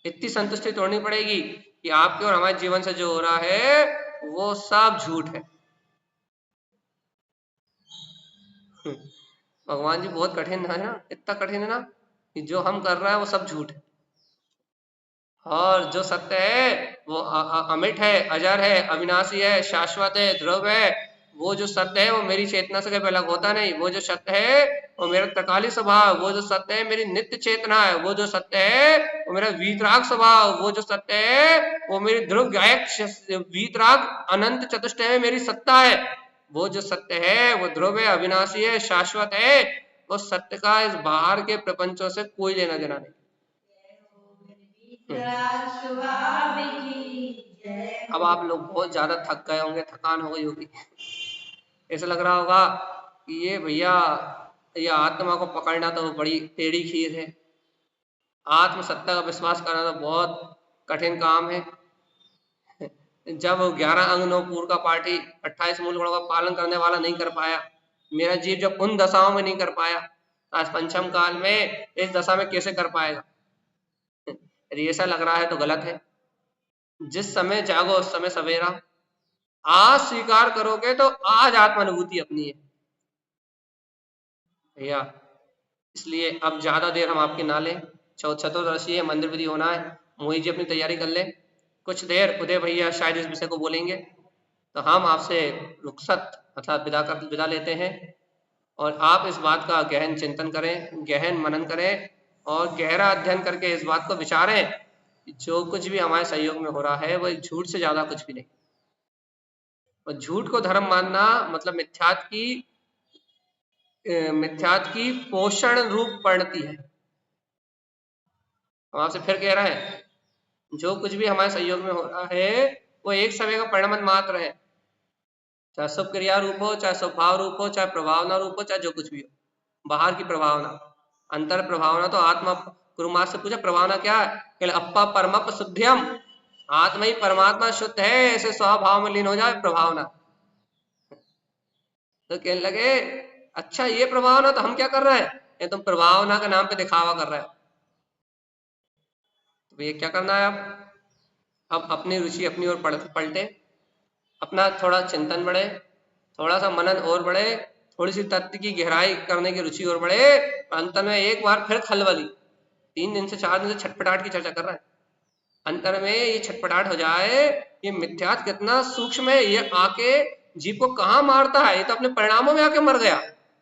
इतनी संतुष्टि तोड़नी पड़ेगी कि आपके और हमारे जीवन से जो हो रहा है वो सब झूठ है। भगवान जी बहुत कठिन है ना, इतना कठिन है ना कि जो हम कर रहे हैं वो सब झूठ है, और जो सत्य है वो अमिट है, अजर है, अविनाशी है, शाश्वत है, ध्रुव है। वो जो सत्य है वो मेरी चेतना से कभी अलग होता नहीं। वो जो सत्य है वो मेरा त्रिकाली स्वभाव, वो जो सत्य है मेरी नित्य चेतना है, वो जो सत्य है वो मेरा वीतराग स्वभाव, वो जो सत्य है वो मेरी ध्रुव गायक वीतराग अनंत चतुष्टय में मेरी सत्ता है। वो जो सत्य है वो ध्रुव है, अविनाशी है, शाश्वत है। वो सत्य का इस बाहर के प्रपंचों से कोई लेना देना नहीं। अब आप लोग बहुत ज्यादा थक गए होंगे, थकान हो गई होगी, ऐसा लग रहा होगा कि ये भैया, ये आत्मा को पकड़ना तो बड़ी टेढ़ी खीर है, आत्म सत्ता का विश्वास करना तो बहुत कठिन काम है। जब 11 अंग 9 पूर का पाठी 28 मूल गुणों का पालन करने वाला नहीं कर पाया, मेरा जीव जब उन दशाओं में नहीं कर पाया, आज पंचम काल में इस दशा में कैसे कर पाएगा? यदि ऐसा लग रहा है तो गलत है। जिस समय जागो उस समय सवेरा। आज स्वीकार करोगे तो आज आत्मानुभूति अपनी है भैया। इसलिए अब ज्यादा देर हम आपकी ना लें, चतुर्दशी है, मंदिर विधि होना है, मोहित जी अपनी तैयारी कर ले। कुछ देर उदय भैया शायद इस विषय को बोलेंगे, तो हम आपसे रुखसत अर्थात विदा लेते हैं। और आप इस बात का गहन चिंतन करें, गहन मनन करें, और गहरा अध्ययन करके इस बात को विचारें कि जो कुछ भी हमारे सहयोग में हो रहा है वो झूठ से ज्यादा कुछ भी नहीं। और झूठ को धर्म मानना मतलब मिथ्यात की पोषण रूप पड़ती है। हम आपसे फिर कह रहे हैं, जो कुछ भी हमारे सहयोग में हो रहा है वो एक समय का परिणमन मात्र है, चाहे शुभ क्रिया रूप हो, चाहे स्वभाव रूप हो, चाहे प्रभावना रूप हो, चाहे जो कुछ भी हो। बाहर की प्रभावना, अंतर प्रभावना तो आत्मा, गुरु महाराज से पूछा प्रभावना क्या है? कहले अप्पा परमप शुद्ध्यम, आत्मा ही परमात्मा शुद्ध है, ऐसे स्वभाव में लीन हो जाए प्रभावना। तो कहने लगे अच्छा ये प्रभावना, तो हम क्या कर रहे हैं? ये तुम प्रभावना के नाम पे दिखावा कर रहे हो। तो ये क्या करना है? अब अपनी रुचि अपनी ओर पलटे, अपना थोड़ा चिंतन बढ़े, थोड़ा सा मनन और बढ़े, थोड़ी सी तत्व की गहराई करने की रुचि और बढ़े, अंत में एक बार फिर खलबली, 3 दिन से 4 दिन से छटपटाहट की चर्चा कर रहा है, अंतर में ये छटपटाहट हो जाए, ये मिथ्यात कितना सूक्ष्म है, ये आके जीव को कहाँ मारता है, ये तो अपने परिणामों में आके मर गया।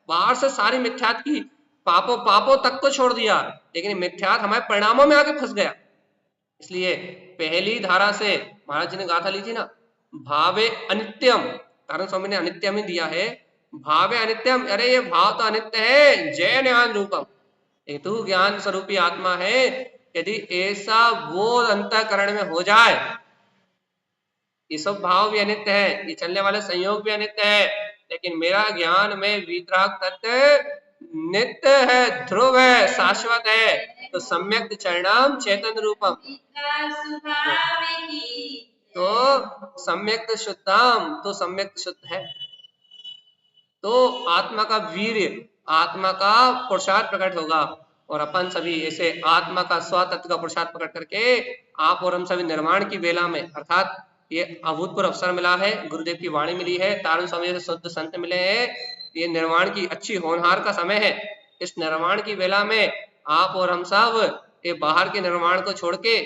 बाहर से सारी मिथ्यात की पापों तक को छोड़ दिया, लेकिन मिथ्यात हमारे परिणामों में आके फंस गया। इसलिए पहली धारा से महाराज जी ने गाथा ली थी ना, भावे अनित्यम, तारण स्वामी ने अनित्यम ही दिया है, भावे अनित्यम, अरे ये भाव तो अनित्य है, जय ज्ञान रूपम, हेतु ज्ञान स्वरूपी आत्मा है। यदि ऐसा बोध अंतःकरण में हो जाए, ये सब भाव भी अनित्य है, ये चलने वाले संयोग भी अनित्य है, लेकिन मेरा ज्ञान में वीतराग तत्व नित्य है, ध्रुव है, शाश्वत है। तो सम्यक चरणम चेतन रूपम, तो सम्यक शुद्धम, तो सम्यक शुद्ध है। तो आत्मा का वीर्य, आत्मा का पुरुषार्थ प्रकट होगा और अपन सभी ऐसे आत्मा का स्वतत्व का पुरुषार्थ प्रकट करके आप और हम सभी निर्माण की बेला में, अर्थात ये अभूतपूर्व अवसर मिला है, गुरुदेव की वाणी मिली है, तारण स्वामी से शुद्ध संत मिले हैं, ये निर्माण की अच्छी होनहार का समय है। इस निर्माण की बेला में आप और हम सब ये बाहर के निर्माण को छोड़ के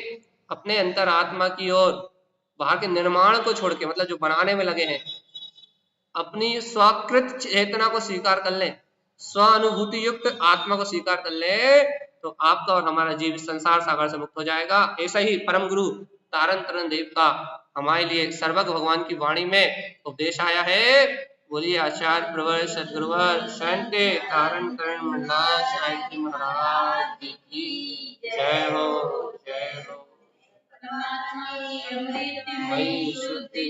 अपने अंतर आत्मा की ओर, बाहर के निर्माण को छोड़ के, मतलब जो बनाने में लगे हैं, अपनी स्वाकृत चेतना को स्वीकार कर लें, स्वानुभूति युक्त आत्मा को स्वीकार कर ले, तो आपका और हमारा जीव संसार सागर से मुक्त हो जाएगा। ऐसा ही परम गुरु तारण तरण देव का हमारे लिए सर्वज्ञ भगवान की वाणी में उपदेश आया है। बोलिए आचार्य प्रवर सदगुरुवर शांति तारण तरण मंडला साहिब जी महाराज की जय हो, जय हो। मई शुद्धि